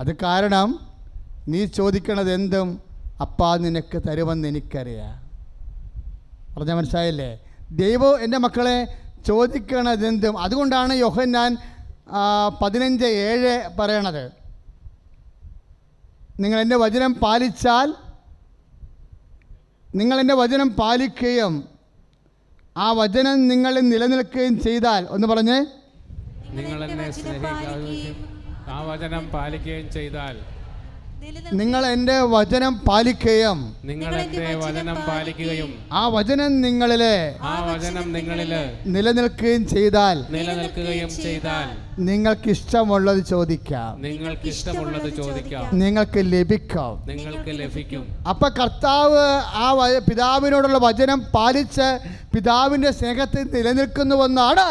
അത് കാരണം നീ ചോദിക്കണത് എന്തും അപ്പാ നിനക്ക് തരുമെന്ന് എനിക്കറിയാം. പറഞ്ഞാൽ മനസ്സിലായില്ലേ? ദൈവം എൻ്റെ മക്കളെ ചോദിക്കണതെന്തും. അതുകൊണ്ടാണ് യോഹന്നാൻ 15:7 പറയണത്. നിങ്ങൾ എൻ്റെ വചനം പാലിച്ചാൽ, നിങ്ങൾ എൻ്റെ വചനം പാലിക്കുകയും ആ വചനം നിങ്ങളിൽ നിലനിൽക്കുകയും ചെയ്താൽ, ഒന്ന് പറഞ്ഞേ, നിങ്ങൾ എന്നെ സ്നേഹിക്കുകയും ആ വചനം പാലിക്കുകയും ചെയ്താൽ, നിങ്ങൾ എൻ്റെ വചനം പാലിക്കുകയും നിങ്ങൾ എൻ്റെ വചനം പാലിക്കുകയും ആ വചനം നിങ്ങളില് നിലനിൽക്കുകയും ചെയ്താൽ നിങ്ങൾക്ക് ഇഷ്ടമുള്ളത് ചോദിക്കാം, നിങ്ങൾക്ക് ലഭിക്കും. അപ്പൊ കർത്താവ് ആ പിതാവിനോടുള്ള വചനം പാലിച്ച് പിതാവിൻ്റെ സ്നേഹത്തിൽ നിലനിൽക്കുന്നുവെന്നാണ്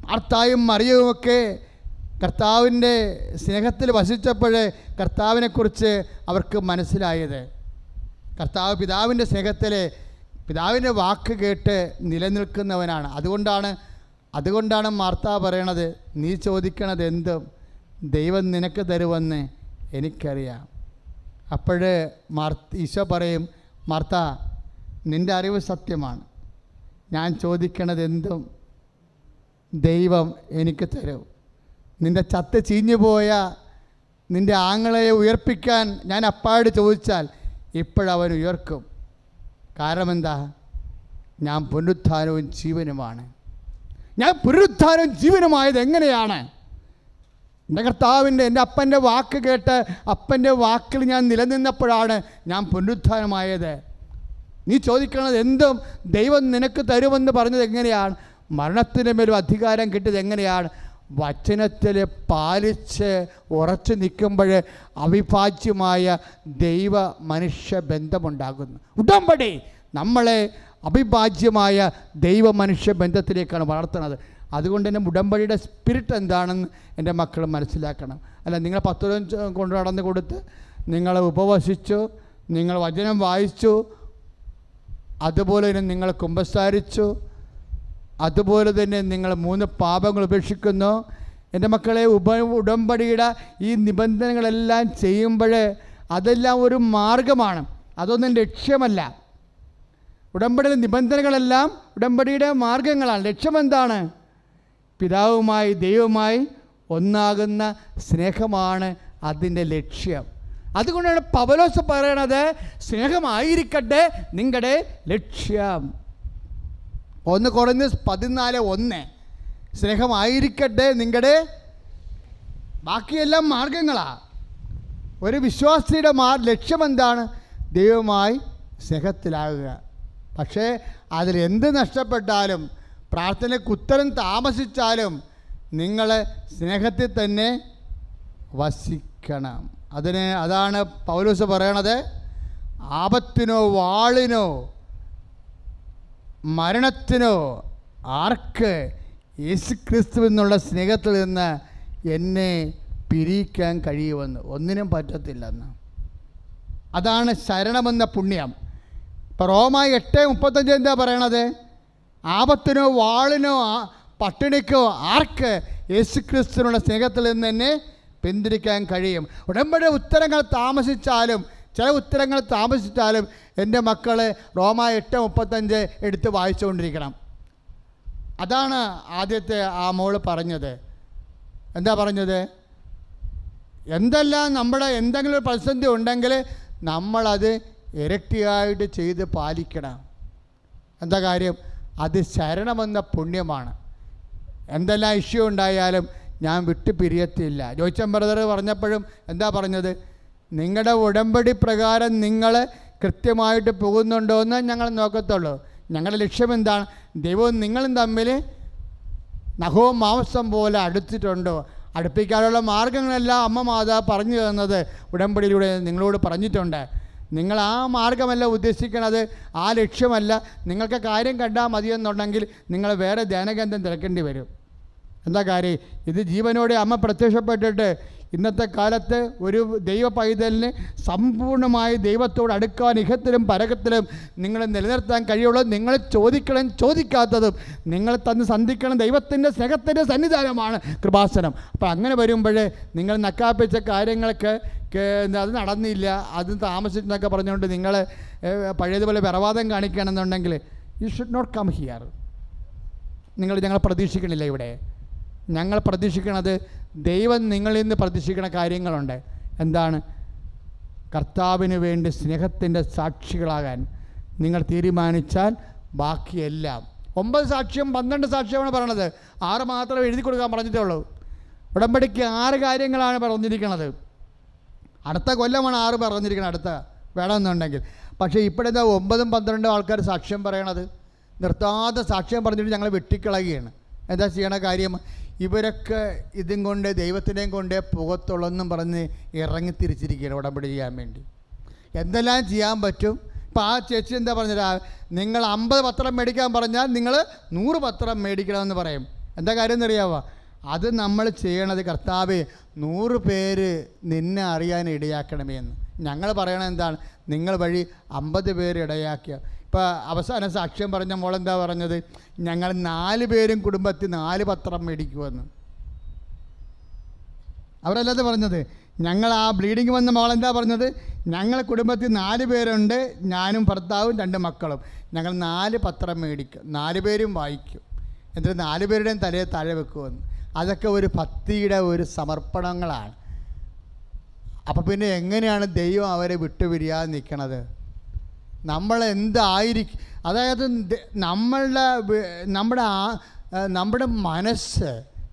മാർത്തായും മറിയവുമൊക്കെ കർത്താവിൻ്റെ സ്നേഹത്തിൽ വസിച്ചപ്പോൾ കർത്താവിനെക്കുറിച്ച് അവർക്ക് മനസ്സിലായത്. കർത്താവ് പിതാവിൻ്റെ സ്നേഹത്തിൽ പിതാവിൻ്റെ വാക്ക് കേട്ട് നിലനിൽക്കുന്നവനാണ്. അതുകൊണ്ടാണ് മാർത്ത പറയണത്, നീ ചോദിക്കണത് എന്തും ദൈവം നിനക്ക് തരുമെന്ന് എനിക്കറിയാം. അപ്പോഴ് ഈശോ പറയും, മാർത്ത, നിൻ്റെ അറിവ് സത്യമാണ്, ഞാൻ ചോദിക്കണത് എന്തും ദൈവം എനിക്ക് തരും. നിൻ്റെ ചത്ത് ചീഞ്ഞു പോയ നിൻ്റെ ആങ്ങളയെ ഉയർപ്പിക്കാൻ ഞാൻ അപ്പാട് ചോദിച്ചാൽ ഇപ്പോഴവൻ ഉയർക്കും. കാരണം എന്താ? ഞാൻ പുനരുത്ഥാനവും ജീവനുമാണ്. ഞാൻ പുനരുത്ഥാനവും ജീവനുമായത് എങ്ങനെയാണ്? എൻ്റെ കർത്താവിൻ്റെ, എൻ്റെ അപ്പൻ്റെ വാക്ക് കേട്ട് അപ്പൻ്റെ വാക്കിൽ ഞാൻ നിലനിന്നപ്പോഴാണ് ഞാൻ പുനരുത്ഥാനമായത്. നീ ചോദിക്കണത് എന്തും ദൈവം നിനക്ക് തരുമെന്ന് പറഞ്ഞത് എങ്ങനെയാണ്? മരണത്തിൻ്റെ മേലും അധികാരം കിട്ടിയത് എങ്ങനെയാണ്? വചനത്തിൽ പാലിച്ച് ഉറച്ചു നിൽക്കുമ്പോൾ അവിഭാജ്യമായ ദൈവ മനുഷ്യ ബന്ധമുണ്ടാകുന്നു. ഉടമ്പടി നമ്മളെ അവിഭാജ്യമായ ദൈവ മനുഷ്യ ബന്ധത്തിലേക്കാണ് വളർത്തുന്നത്. അതുകൊണ്ട് തന്നെ ഉടമ്പടിയുടെ സ്പിരിറ്റ് എന്താണെന്ന് എൻ്റെ മക്കൾ മനസ്സിലാക്കണം. അല്ല, നിങ്ങൾ 10 രൂപ കൊണ്ട് നടന്ന് കൊടുത്ത് നിങ്ങൾ ഉപവസിച്ചു, നിങ്ങൾ വചനം വായിച്ചു, അതുപോലെ തന്നെ നിങ്ങൾ കുമ്പസാരിച്ചു, അതുപോലെ തന്നെ നിങ്ങൾ 3 പാപങ്ങൾ ഉപേക്ഷിക്കുന്നു. എൻ്റെ മക്കളെ, ഉടമ്പടിയുടെ ഈ നിബന്ധനകളെല്ലാം ചെയ്യുമ്പോൾ അതെല്ലാം ഒരു മാർഗമാണ്, അതൊന്നും ലക്ഷ്യമല്ല. ഉടമ്പടിയുടെ നിബന്ധനകളെല്ലാം ഉടമ്പടിയുടെ മാർഗങ്ങളാണ്. ലക്ഷ്യമെന്താണ്? പിതാവുമായി ദൈവവുമായി ഒന്നാകുന്ന സ്നേഹമാണ് അതിൻ്റെ ലക്ഷ്യം. അതുകൊണ്ടാണ് പൗലോസ് പറയണത്, സ്നേഹമായിരിക്കട്ടെ നിങ്ങളുടെ ലക്ഷ്യം. 1 കൊറിന്ത്യർ 14:1 സ്നേഹമായിരിക്കട്ടെ നിങ്ങളുടെ, ബാക്കിയെല്ലാം മാർഗങ്ങളാണ്. ഒരു വിശ്വാസിയുടെ ലക്ഷ്യമെന്താണ്? ദൈവമായി സ്നേഹത്തിലാകുക. പക്ഷേ അതിലെന്ത് നഷ്ടപ്പെട്ടാലും, പ്രാർത്ഥനയ്ക്ക് ഉത്തരം താമസിച്ചാലും നിങ്ങൾ സ്നേഹത്തിൽ തന്നെ വസിക്കണം. അതാണ് പൗലോസ് പറയണത്, ആപത്തിനോ വാളിനോ മരണത്തിനോ ആർക്ക് യേശുക്രിസ്തു എന്നുള്ള സ്നേഹത്തിൽ നിന്ന് എന്നെ പിരിക്കാൻ കഴിയുമെന്ന്? ഒന്നിനും പറ്റത്തില്ലെന്ന്. അതാണ് ശരണമെന്ന പുണ്യം. ഇപ്പോൾ റോമ 8:35 എന്താ പറയണത്? ആപത്തിനോ വാളിനോ പട്ടിണിക്കോ ആർക്ക് യേശുക്രിസ്തുവിനുള്ള സ്നേഹത്തിൽ നിന്ന് എന്നെ പിന്തിരിക്കാൻ കഴിയും? ഉടമ്പടി ഉത്തരങ്ങൾ താമസിച്ചാലും, ചില ഉത്തരങ്ങൾ താമസിച്ചാലും എൻ്റെ മക്കൾ റോമ 8:35 എടുത്ത് വായിച്ചുകൊണ്ടിരിക്കണം. അതാണ് ആദ്യത്തെ ആ മോള് പറഞ്ഞത്. എന്താ പറഞ്ഞത്? എന്തെല്ലാം നമ്മുടെ എന്തെങ്കിലും ഒരു പ്രതിസന്ധി ഉണ്ടെങ്കിൽ നമ്മളത് ഇരട്ടിയായിട്ട് ചെയ്ത് പാലിക്കണം. എന്താ കാര്യം? അത് ശരണമെന്ന പുണ്യമാണ്. എന്തെല്ലാം ഇഷ്യൂ ഉണ്ടായാലും ഞാൻ വിട്ടു പിരിയത്തില്ല. ജോയിച്ചൻ ബ്രദർ പറഞ്ഞപ്പോഴും എന്താ പറഞ്ഞത്? നിങ്ങളുടെ ഉടമ്പടി പ്രകാരം നിങ്ങൾ കൃത്യമായിട്ട് പോകുന്നുണ്ടോ എന്ന് ഞങ്ങൾ നോക്കത്തുള്ളൂ. ഞങ്ങളുടെ ലക്ഷ്യം എന്താണ്? ദൈവവും നിങ്ങളും തമ്മിൽ നഖവും മാംസം പോലെ അടുത്തിട്ടുണ്ടോ? അടുപ്പിക്കാനുള്ള മാർഗങ്ങളെല്ലാം അമ്മ മാതാവ് പറഞ്ഞു തന്നത് ഉടമ്പടിയിലൂടെ നിങ്ങളോട് പറഞ്ഞിട്ടുണ്ട്. നിങ്ങൾ ആ മാർഗമല്ല ഉദ്ദേശിക്കണത്, ആ ലക്ഷ്യമല്ല. നിങ്ങൾക്ക് കാര്യം കണ്ടാൽ മതിയെന്നുണ്ടെങ്കിൽ നിങ്ങൾ വേറെ ധ്യാനകേന്ദ്രം തിരക്കേണ്ടി വരും. എന്താ കാര്യം? ഇത് ജീവനോടെ അമ്മ പ്രത്യക്ഷപ്പെട്ടിട്ട് ഇന്നത്തെ കാലത്ത് ഒരു ദൈവ പൈതലിന് സമ്പൂർണ്ണമായി ദൈവത്തോട് അടുക്കാൻ ഇഹത്തിലും പരകത്തിലും നിങ്ങളെ നിലനിർത്താൻ കഴിയുള്ളൂ. നിങ്ങൾ ചോദിക്കണം, ചോദിക്കാത്തതും നിങ്ങൾ തന്ന് സന്ധിക്കണം. ദൈവത്തിൻ്റെ സ്നേഹത്തിൻ്റെ സന്നിധാനമാണ് കൃപാസനം. അപ്പോൾ അങ്ങനെ വരുമ്പോൾ നിങ്ങൾ നക്കാപ്പിച്ച കാര്യങ്ങൾക്ക് അത് നടന്നില്ല, അത് താമസിച്ചെന്നൊക്കെ പറഞ്ഞുകൊണ്ട് നിങ്ങൾ പഴയതുപോലെ വിറവാദം കാണിക്കുകയാണെന്നുണ്ടെങ്കിൽ you should not come here. ഞങ്ങൾ പ്രതീക്ഷിക്കണില്ല ഇവിടെ. ഞങ്ങൾ പ്രതീക്ഷിക്കണത് ദൈവം നിങ്ങളിൽ നിന്ന് പ്രതീക്ഷിക്കുന്ന കാര്യങ്ങളുണ്ട്. എന്താണ്? കർത്താവിന് വേണ്ടി സ്നേഹത്തിൻ്റെ സാക്ഷികളാകാൻ നിങ്ങൾ തീരുമാനിച്ചാൽ ബാക്കിയെല്ലാം 9 സാക്ഷ്യം 12 സാക്ഷ്യമാണ് പറയണത്, 6 മാത്രമേ എഴുതി കൊടുക്കാൻ പറഞ്ഞിട്ടേ ഉള്ളൂ. ഉടമ്പടിക്ക് 6 കാര്യങ്ങളാണ് പറഞ്ഞിരിക്കുന്നത്. അടുത്ത കൊല്ലമാണ് 6 പറഞ്ഞിരിക്കുന്നത്, അടുത്ത വേണമെന്നുണ്ടെങ്കിൽ. പക്ഷേ ഇപ്പോഴെന്താ 9ഉം 12ഉം ആൾക്കാർ സാക്ഷ്യം പറയണത്? നിർത്താതെ സാക്ഷ്യം പറഞ്ഞിട്ട് ഞങ്ങൾ വെട്ടിക്കളയുകയാണ്. എന്താ ചെയ്യണ കാര്യം? ഇവരൊക്കെ ഇതും കൊണ്ട് ദൈവത്തിനെയും കൊണ്ടേ പുകത്തുള്ളെന്നും പറഞ്ഞ് ഇറങ്ങി തിരിച്ചിരിക്കുകയാണ് ഉടമ്പടി ചെയ്യാൻ വേണ്ടി. എന്തെല്ലാം ചെയ്യാൻ പറ്റും? ഇപ്പോൾ ആ ചേച്ചി എന്താ പറഞ്ഞത്? നിങ്ങൾ 50 പത്രം മേടിക്കാൻ പറഞ്ഞാൽ നിങ്ങൾ 100 പത്രം മേടിക്കണമെന്ന് പറയും. എന്താ കാര്യം എന്നറിയാവോ? അത് നമ്മൾ ചെയ്യണത്, കർത്താവേ 100 പേര് നിന്നെ അറിയാൻ ഇടയാക്കണമേ എന്ന്. ഞങ്ങൾ പറയണത് എന്താണ്? നിങ്ങൾ വഴി 50 പേര് ഇടയാക്കിയ. ഇപ്പോൾ അവസാന സാക്ഷ്യം പറഞ്ഞ മോളെന്താ പറഞ്ഞത്? ഞങ്ങൾ 4 പേരും കുടുംബത്തിൽ 4 പത്രം മേടിക്കുമെന്ന്. അവരല്ലാതെ പറഞ്ഞത്. ഞങ്ങൾ ആ ബ്ലീഡിങ് വന്ന മോളെന്താ പറഞ്ഞത്? ഞങ്ങൾ കുടുംബത്തിൽ 4 പേരുണ്ട്, ഞാനും ഭർത്താവും 2 മക്കളും. ഞങ്ങൾ 4 പത്രം മേടിക്കും, 4 പേരും വായിക്കും, എന്നിട്ട് 4 പേരുടെയും തലയെ താഴെ വെക്കുമെന്ന്. അതൊക്കെ ഒരു ഭക്തിയുടെ ഒരു സമർപ്പണങ്ങളാണ്. അപ്പോൾ പിന്നെ എങ്ങനെയാണ് ദൈവം അവരെ വിട്ടുപിരിയാതെ നിൽക്കണത്? നമ്മൾ എന്തായിരിക്കും? അതായത് നമ്മുടെ മനസ്സ്,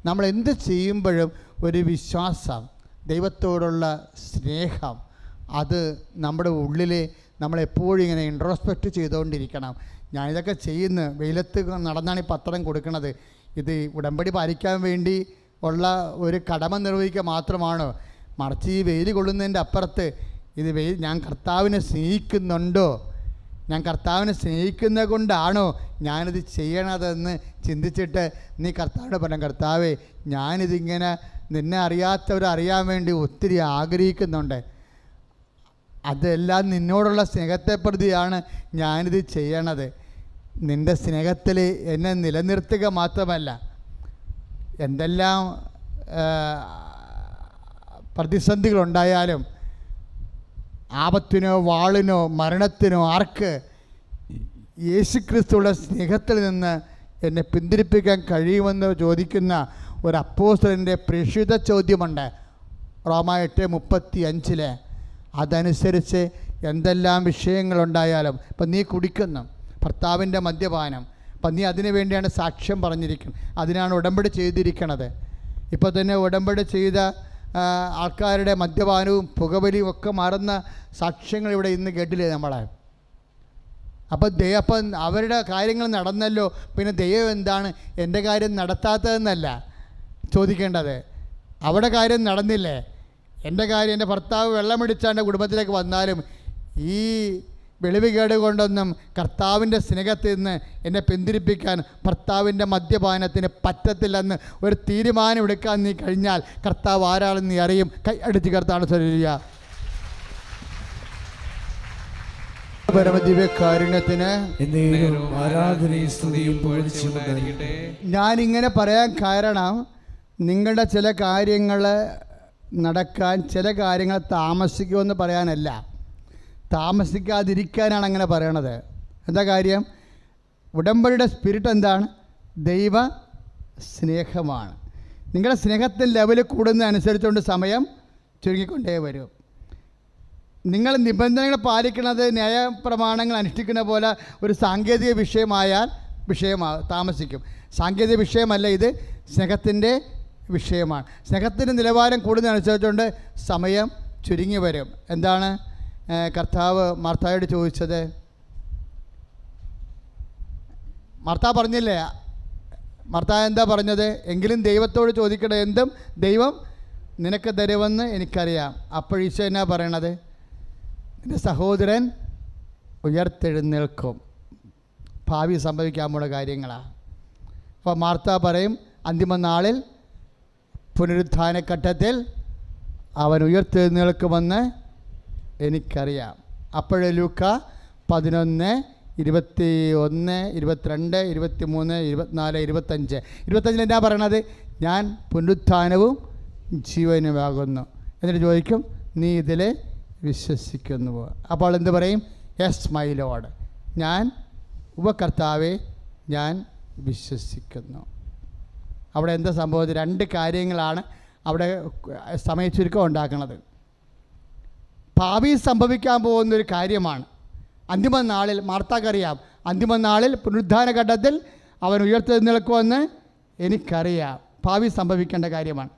നമ്മൾ എന്ത് ചെയ്യുമ്പോഴും ഒരു വിശ്വാസം, ദൈവത്തോടുള്ള സ്നേഹം, അത് നമ്മുടെ ഉള്ളിൽ നമ്മളെപ്പോഴും ഇങ്ങനെ ഇൻട്രോസ്പെക്റ്റ് ചെയ്തുകൊണ്ടിരിക്കണം. ഞാനിതൊക്കെ ചെയ്യുന്നു, വെയിലത്ത് നടന്നാണ് ഈ പത്രം കൊടുക്കുന്നത്. ഇത് ഉടമ്പടി പാലിക്കാൻ വേണ്ടി ഉള്ള ഒരു കടമ നിർവഹിക്കുക മാത്രമാണോ? മറിച്ച് ഈ വെയിൽ കൊള്ളുന്നതിൻ്റെ അപ്പുറത്ത് ഞാൻ കർത്താവിനെ സ്നേഹിക്കുന്നുണ്ടോ? ഞാൻ കർത്താവിനെ സ്നേഹിക്കുന്നത് കൊണ്ടാണോ ഞാനിത് ചെയ്യണതെന്ന് ചിന്തിച്ചിട്ട് നീ കർത്താവിനെ പറയാം, കർത്താവേ ഞാനിതിങ്ങനെ നിന്നെ അറിയാത്തവരറിയാൻ വേണ്ടി ഒത്തിരി ആഗ്രഹിക്കുന്നുണ്ട്. അതെല്ലാം നിന്നോടുള്ള സ്നേഹത്തെ പ്രതിയാണ് ഞാനിത് ചെയ്യണത്. നിൻ്റെ സ്നേഹത്തിൽ എന്നെ നിലനിർത്തുക മാത്രമല്ല, എന്തെല്ലാം പ്രതിസന്ധികളുണ്ടായാലും, ആപത്തിനോ വാളിനോ മരണത്തിനോ ആർക്ക് യേശുക്രിസ്തുവിൻ്റെ സ്നേഹത്തിൽ നിന്ന് എന്നെ പിന്തിരിപ്പിക്കാൻ കഴിയുമെന്ന് ചോദിക്കുന്ന ഒരു അപ്പോസ്തലൻ്റെ പ്രേക്ഷിത ചോദ്യമുണ്ട് റോമ 8:35. അതനുസരിച്ച് എന്തെല്ലാം വിഷയങ്ങളുണ്ടായാലും, ഇപ്പം നീ കുടിക്കുന്നു, ഭർത്താവിൻ്റെ മദ്യപാനം, അപ്പം നീ അതിനു വേണ്ടിയാണ് സാക്ഷ്യം പറഞ്ഞിരിക്കുന്നത്, അതിനാണ് ഉടമ്പടി ചെയ്തിരിക്കണത്. ഇപ്പോൾ തന്നെ ഉടമ്പടി ചെയ്ത ആൾക്കാരുടെ മദ്യപാനവും പുകവലിയും ഒക്കെ മാറുന്ന സാക്ഷ്യങ്ങൾ ഇവിടെ ഇന്ന് കേട്ടില്ലേ നമ്മളെ? അപ്പം അവരുടെ കാര്യങ്ങൾ നടന്നല്ലോ, പിന്നെ ദൈവം എന്താണ് എൻ്റെ കാര്യം നടത്താത്തതെന്നല്ല ചോദിക്കേണ്ടത്. അവിടെ കാര്യം നടന്നില്ലേ? എൻ്റെ കാര്യം, എൻ്റെ ഭർത്താവ് വെള്ളമടിച്ചാണ്ട് കുടുംബത്തിലേക്ക് വന്നാലും ഈ വെളിവുകേട് കൊണ്ടൊന്നും കർത്താവിൻ്റെ സ്നേഹത്തിൽ നിന്ന് എന്നെ പിന്തിരിപ്പിക്കാൻ ഭർത്താവിൻ്റെ മദ്യപാനത്തിന് പറ്റത്തില്ലെന്ന് ഒരു തീരുമാനം എടുക്കാൻ നീ കഴിഞ്ഞാൽ കർത്താവ് ആരാണെന്ന് നീ അറിയും. കൈ അടിച്ച് കർത്താവ് ചൊല്ലുക. പരമദിവ്യകാരുണ്യത്തിന് ആരാധനയും സ്തുതിയും ഞാനിങ്ങനെ പറയാൻ കാരണം, നിങ്ങളുടെ ചില കാര്യങ്ങൾ നടക്കാൻ ചില കാര്യങ്ങൾ താമസിക്കുമെന്ന് പറയാനല്ല, താമസിക്കാതിരിക്കാനാണ് അങ്ങനെ പറയണത്. എന്താ കാര്യം? ഉടമ്പടിയുടെ സ്പിരിറ്റ് എന്താണ്? ദൈവ സ്നേഹമാണ്. നിങ്ങളുടെ സ്നേഹത്തിൻ്റെ ലെവൽ കൂടുന്നതനുസരിച്ചുകൊണ്ട് സമയം ചുരുങ്ങിക്കൊണ്ടേ വരും. നിങ്ങൾ നിബന്ധനകൾ പാലിക്കുന്നത് ന്യായപ്രമാണങ്ങൾ അനുഷ്ഠിക്കുന്ന പോലെ ഒരു സാങ്കേതിക താമസിക്കും. സാങ്കേതിക വിഷയമല്ല ഇത്, സ്നേഹത്തിൻ്റെ വിഷയമാണ്. സ്നേഹത്തിൻ്റെ നിലവാരം കൂടുന്നതനുസരിച്ചുകൊണ്ട് സമയം ചുരുങ്ങി വരും. എന്താണ് കർത്താവ് മാർത്തായോട് ചോദിച്ചത്? മാർത്ത പറഞ്ഞില്ലേ? മാർത്ത എന്താ പറഞ്ഞത്? എങ്കിലും ദൈവത്തോട് ചോദിക്കട്ടെ, എന്തും ദൈവം നിനക്ക് തരുമെന്ന് എനിക്കറിയാം. അപ്പോൾ ഈശോ എന്നാ പറയണത്? നിൻ്റെ സഹോദരൻ ഉയർത്തെഴുന്നേൽക്കും. ഭാവി സംഭവിക്കാനുള്ള കാര്യങ്ങളാണ്. അപ്പോൾ മാർത്ത പറയും, അന്തിമ നാളിൽ പുനരുത്ഥാനഘട്ടത്തിൽ അവൻ ഉയർത്തെഴുന്നേൽക്കുമെന്ന് എനിക്കറിയാം. അപ്പോഴേ ലൂക്ക 11, 21, 22, 23, 24, 25 എന്നാ പറയണത്? ഞാൻ പുനരുത്ഥാനവും ജീവനുമാകുന്നു. എന്നിട്ട് ചോദിക്കും, നീ ഇതിൽ വിശ്വസിക്കുന്നുവോ? അപ്പോൾ എന്ത് പറയും? യെസ് മൈ ലോർഡ്, ഞാൻ ഉപകർത്താവെ ഞാൻ വിശ്വസിക്കുന്നു. അവിടെ എന്താ സംഭവം? 2 കാര്യങ്ങളാണ് അവിടെ സമയച്ചുരുക്കം ഉണ്ടാക്കുന്നത്. ഭാവിയിൽ സംഭവിക്കാൻ പോകുന്നൊരു കാര്യമാണ്. അന്തിമ നാളിൽ മാർത്താക്കറിയാം, അന്തിമ നാളിൽ പുനരുദ്ധാന ഘട്ടത്തിൽ അവൻ ഉയർത്തെഴുന്നേൽക്കുമെന്ന് എനിക്കറിയാം. ഭാവി സംഭവിക്കേണ്ട കാര്യമാണ്.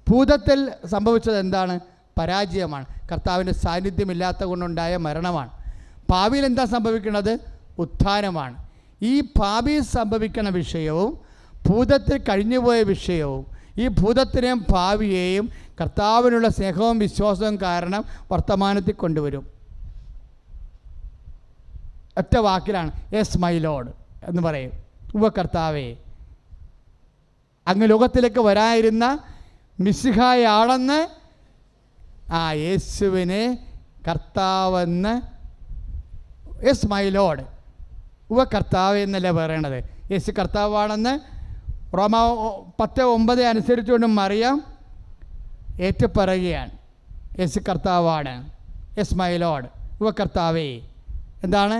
ഭൂതത്തിൽ സംഭവിച്ചത് എന്താണ്? പരാജയമാണ്. കർത്താവിൻ്റെ സാന്നിധ്യമില്ലാത്ത കൊണ്ടുണ്ടായ മരണമാണ്. ഭാവിയിൽ എന്താ സംഭവിക്കുന്നത്? ഉത്ഥാനമാണ്. ഈ ഭാവിയിൽ സംഭവിക്കുന്ന വിഷയവും ഭൂതത്തിൽ കഴിഞ്ഞുപോയ വിഷയവും ഈ ഭൂതത്തിനെയും ഭാവിയെയും കർത്താവിനുള്ള സ്നേഹവും വിശ്വാസവും കാരണം വർത്തമാനത്തിൽ കൊണ്ടുവരും. ഒറ്റ വാക്കിലാണ് യെസ് മൈ ലോഡ് എന്ന് പറയും. കർത്താവേ, അങ്ങ് ലോകത്തിലേക്ക് വരാനിരുന്ന മിശിഹായാണെന്ന് യേശുവിനെ കർത്താവെന്ന് യെസ് മൈ ലോഡ് കർത്താവ് എന്നല്ലേ പറയണത്. യേശു കർത്താവാണെന്ന് റോമ 10:9 അനുസരിച്ചുകൊണ്ട് മറിയാം ഏറ്റുപറയുകയാണ്. യേശു കർത്താവാണ്, യെസ് മൈ ലോഡ് കർത്താവേ. എന്താണ്?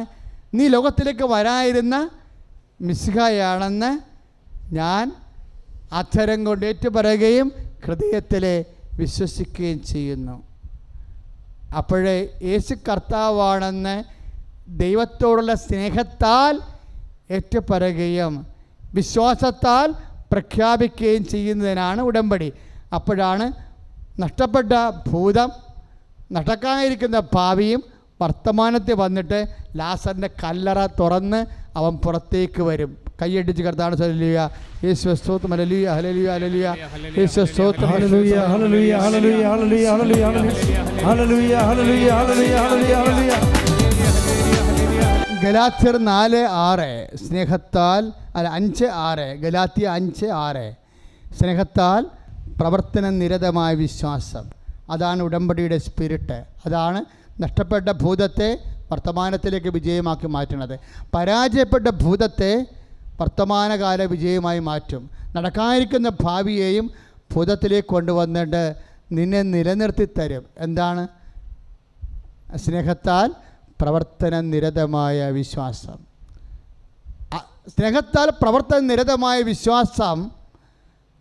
നീ ലോകത്തിലേക്ക് വരാനിരുന്ന മിശിഹായാണെന്ന് ഞാൻ അധരം കൊണ്ട് ഏറ്റുപറയുകയും ഹൃദയത്തിൽ വിശ്വസിക്കുകയും ചെയ്യുന്നു. അപ്പോഴേ യേശു കർത്താവാണെന്ന് ദൈവത്തോടുള്ള സ്നേഹത്താൽ ഏറ്റുപറയുകയും വിശ്വാസത്താൽ പ്രഖ്യാപിക്കുകയും ചെയ്യുന്നതിനാണ് ഉടമ്പടി. അപ്പോഴാണ് നഷ്ടപ്പെട്ട ഭൂതം, നടക്കാനിരിക്കുന്ന ഭാവിയും വർത്തമാനത്തിൽ വന്നിട്ട് ലാസറിൻ്റെ കല്ലറ തുറന്ന് അവൻ പുറത്തേക്ക് വരും. കൈയടിച്ച് കർത്താവ് ഹല്ലേലൂയ, യേശുവേ സ്തോത്രം, ഹല്ലേലൂയ ഹല്ലേലൂയ ഹല്ലേലൂയ, യേശുവേ സ്തോത്രം, hallelujah hallelujah hallelujah hallelujah hallelujah hallelujah hallelujah hallelujah hallelujah. ഗലാത്യർ 4:6 സ്നേഹത്താൽ 5:6 ഗലാത്യ 5:6 സ്നേഹത്താൽ പ്രവർത്തന നിരതമായ വിശ്വാസം. അതാണ് ഉടമ്പടിയുടെ സ്പിരിറ്റ്. അതാണ് നഷ്ടപ്പെട്ട ഭൂതത്തെ വർത്തമാനത്തിലേക്ക് വിജയമാക്കി മാറ്റുന്നത്. പരാജയപ്പെട്ട ഭൂതത്തെ വർത്തമാനകാല വിജയമായി മാറ്റും. നടക്കാനിരിക്കുന്ന ഭാവിയെയും ഭൂതത്തിലേക്ക് കൊണ്ടുവന്നിട്ട് നിന്നെ നിലനിർത്തി തരും. എന്താണ്? സ്നേഹത്താൽ പ്രവർത്തന നിരതമായ വിശ്വാസം. സ്നേഹത്താൽ പ്രവർത്തന നിരതമായ വിശ്വാസം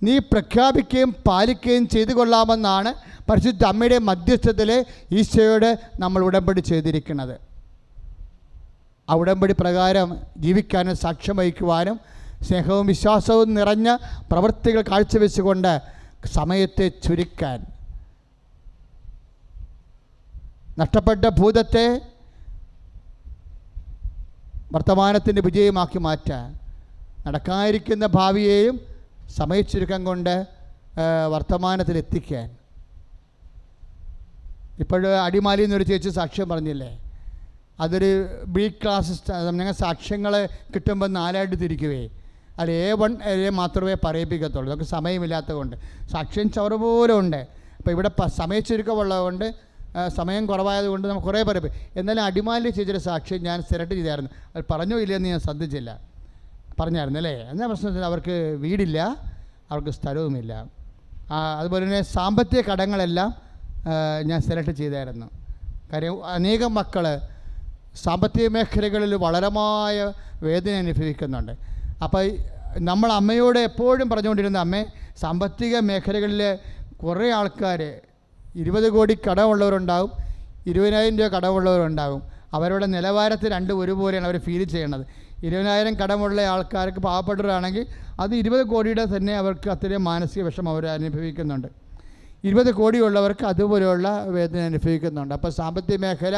നീ പ്രഖ്യാപിക്കുകയും പാലിക്കുകയും ചെയ്തു കൊള്ളാമെന്നാണ് പരിശുദ്ധ അമ്മയുടെ മധ്യസ്ഥത്തിൽ ഈശോയോട് നമ്മൾ ഉടമ്പടി ചെയ്തിരിക്കുന്നത്. ആ ഉടമ്പടി പ്രകാരം ജീവിക്കാനും സാക്ഷ്യം വഹിക്കുവാനും സ്നേഹവും വിശ്വാസവും നിറഞ്ഞ പ്രവൃത്തികൾ കാഴ്ചവെച്ചുകൊണ്ട് സമയത്തെ ചുരുക്കാൻ, നഷ്ടപ്പെട്ട ഭൂതത്തെ വർത്തമാനത്തിൻ്റെ വിജയമാക്കി മാറ്റാൻ, നടക്കാനിരിക്കുന്ന ഭാവിയെയും സമയച്ചുരുക്കം കൊണ്ട് വർത്തമാനത്തിലെത്തിക്കാൻ. ഇപ്പോൾ അടിമാലിയിൽ നിന്നൊരു ചേച്ചി സാക്ഷ്യം പറഞ്ഞില്ലേ, അതൊരു ബി ക്ലാസ്. ഞങ്ങൾ സാക്ഷ്യങ്ങൾ കിട്ടുമ്പോൾ 4 തിരിക്കുകയെ, അതിൽ A1 മാത്രമേ പറയിപ്പിക്കത്തുള്ളൂ. നമുക്ക് സമയമില്ലാത്തത് കൊണ്ട് സാക്ഷ്യം ചവറ് പോലെ ഉണ്ട്. അപ്പോൾ ഇവിടെ സമയച്ചുരുക്കമുള്ളതുകൊണ്ട്, സമയം കുറവായതുകൊണ്ട് നമുക്ക് കുറേ പറയും. എന്നാലും അടിമാലി ചേച്ചിയുടെ സാക്ഷ്യം ഞാൻ സെലക്ട് ചെയ്തായിരുന്നു. അത് പറഞ്ഞോ ഇല്ലയെന്ന് ഞാൻ ശ്രദ്ധിച്ചില്ല. പറഞ്ഞായിരുന്നു അല്ലേ? എന്നാ പ്രശ്നത്തിൽ അവർക്ക് വീടില്ല, അവർക്ക് സ്ഥലവുമില്ല. അതുപോലെ തന്നെ സാമ്പത്തിക കടങ്ങളെല്ലാം ഞാൻ സെലക്ട് ചെയ്തായിരുന്നു. കാര്യം അനേകം മക്കൾ സാമ്പത്തിക മേഖലകളിൽ വളരമായ വേദന അനുഭവിക്കുന്നുണ്ട്. അപ്പോൾ നമ്മൾ അമ്മയോട് എപ്പോഴും പറഞ്ഞുകൊണ്ടിരുന്ന, അമ്മേ, സാമ്പത്തിക മേഖലകളിൽ കുറേ ആൾക്കാർ 20 കോടി കടമുള്ളവരുണ്ടാകും, 20,000 രൂപ കടമുള്ളവരുണ്ടാകും. അവരുടെ നിലവാരത്തിൽ രണ്ടും ഒരുപോലെയാണ് അവർ ഫീൽ ചെയ്യണത്. 20,000 കടമുള്ള ആൾക്കാർക്ക്, പാവപ്പെട്ടവരാണെങ്കിൽ അത് 20 കോടിയുടെ തന്നെ അവർക്ക് അത്രയും മാനസിക വിഷമം അവർ അനുഭവിക്കുന്നുണ്ട്. 20 കോടിയുള്ളവർക്ക് അതുപോലെയുള്ള വേദന അനുഭവിക്കുന്നുണ്ട്. അപ്പോൾ സാമ്പത്തിക മേഖല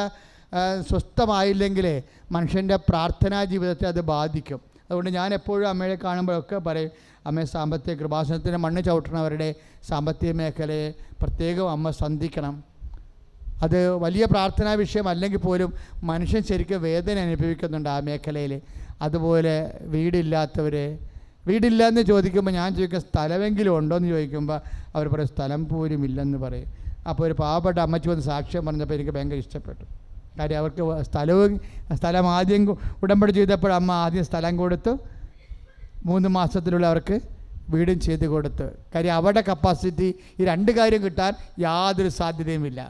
സ്വസ്ഥമായില്ലെങ്കിൽ മനുഷ്യൻ്റെ പ്രാർത്ഥനാ ജീവിതത്തെ അത് ബാധിക്കും. അതുകൊണ്ട് ഞാൻ എപ്പോഴും അമ്മയെ കാണുമ്പോഴൊക്കെ പറയും, അമ്മയെ സാമ്പത്തിക കൃപാസനത്തിന് മണ്ണ് ചവിട്ടണവരുടെ സാമ്പത്തിക മേഖലയെ പ്രത്യേകം അമ്മ സന്ധിക്കണം. അത് വലിയ പ്രാർത്ഥനാ വിഷയമല്ലെങ്കിൽ പോലും മനുഷ്യൻ ശരിക്കും വേദന അനുഭവിക്കുന്നുണ്ട് ആ മേഖലയിൽ. അതുപോലെ വീടില്ല എന്ന് ചോദിക്കുമ്പോൾ ഞാൻ ചോദിക്കും, സ്ഥലമെങ്കിലും ഉണ്ടോ എന്ന് ചോദിക്കുമ്പോൾ അവർ പറയും സ്ഥലം പോലും ഇല്ലെന്ന് പറയും. അപ്പോൾ ഒരു പാവപ്പെട്ട അമ്മച്ചി വന്ന് സാക്ഷ്യം പറഞ്ഞപ്പോൾ എനിക്ക് ഭയങ്കര ഇഷ്ടപ്പെട്ടു. കാര്യം അവർക്ക് സ്ഥലം ആദ്യം ഉടമ്പടി ചെയ്തപ്പോൾ അമ്മ ആദ്യം സ്ഥലം കൊടുത്തു, 3 മാസത്തിലുള്ള അവർക്ക് വീടും ചെയ്ത് കൊടുത്തു. കാര്യം അവരുടെ കപ്പാസിറ്റി ഈ 2 കാര്യം കിട്ടാൻ യാതൊരു സാധ്യതയുമില്ല.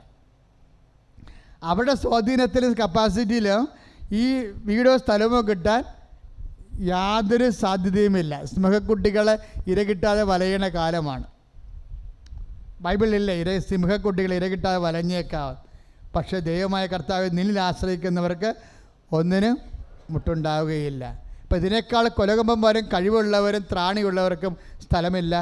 അവരുടെ സ്വാധീനത്തിൽ കപ്പാസിറ്റിയിലും ഈ വീടോ സ്ഥലമോ കിട്ടാൻ യാതൊരു സാധ്യതയുമില്ല. സിംഹക്കുട്ടികളെ ഇര കിട്ടാതെ വലയണ കാലമാണ്. ബൈബിളിലില്ലേ, സിംഹക്കുട്ടികളെ ഇര കിട്ടാതെ വലഞ്ഞേക്കാം. പക്ഷേ ദൈവമായ കർത്താവ് നിന്നിൽ ആശ്രയിക്കുന്നവർക്ക് ഒന്നിനും മുട്ടുണ്ടാവുകയില്ല. ഇപ്പം ഇതിനേക്കാൾ കൊലകമ്പന്മാരും കഴിവുള്ളവരും ത്രാണിയുള്ളവർക്കും സ്ഥലമില്ല,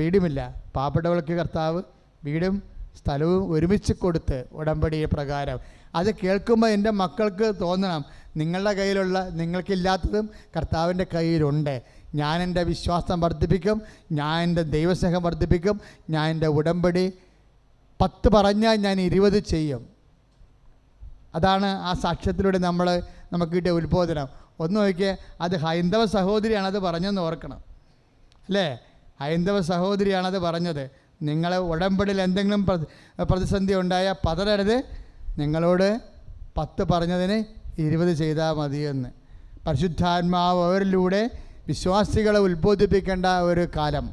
വീടുമില്ല. പാവപ്പെട്ടവർക്ക് കർത്താവ് വീടും സ്ഥലവും ഒരുമിച്ച് കൊടുത്ത് ഉടമ്പടി പ്രകാരം. അത് കേൾക്കുമ്പോൾ എൻ്റെ മക്കൾക്ക് തോന്നണം, നിങ്ങളുടെ കയ്യിലുള്ള നിങ്ങൾക്കില്ലാത്തതും കർത്താവിൻ്റെ കയ്യിലുണ്ട്. ഞാൻ എൻ്റെ വിശ്വാസം വർദ്ധിപ്പിക്കും, ഞാൻ എൻ്റെ ദൈവസ്നേഹം വർദ്ധിപ്പിക്കും, ഞാൻ എൻ്റെ ഉടമ്പടി 10 പറഞ്ഞാൽ ഞാൻ 20 ചെയ്യും. അതാണ് ആ സാക്ഷ്യത്തിലൂടെ നമുക്ക് കിട്ടിയ ഉത്ബോധനം. ഒന്ന് നോക്കിയേ, അത് ഹൈന്ദവ സഹോദരിയാണത് പറഞ്ഞതെന്ന് ഓർക്കണം അല്ലേ? ഹൈന്ദവ സഹോദരിയാണത് പറഞ്ഞത്. നിങ്ങൾ ഉടമ്പടിയിൽ എന്തെങ്കിലും പ്രതിസന്ധി ഉണ്ടായാൽ പതറരുത്, നിങ്ങളോട് 10 പറഞ്ഞതിന് 20 ചെയ്താൽ മതിയെന്ന്. പരിശുദ്ധാത്മാവ് അവരിലൂടെ വിശ്വാസികളെ ഉത്ബോധിപ്പിക്കേണ്ട ഒരു കാലം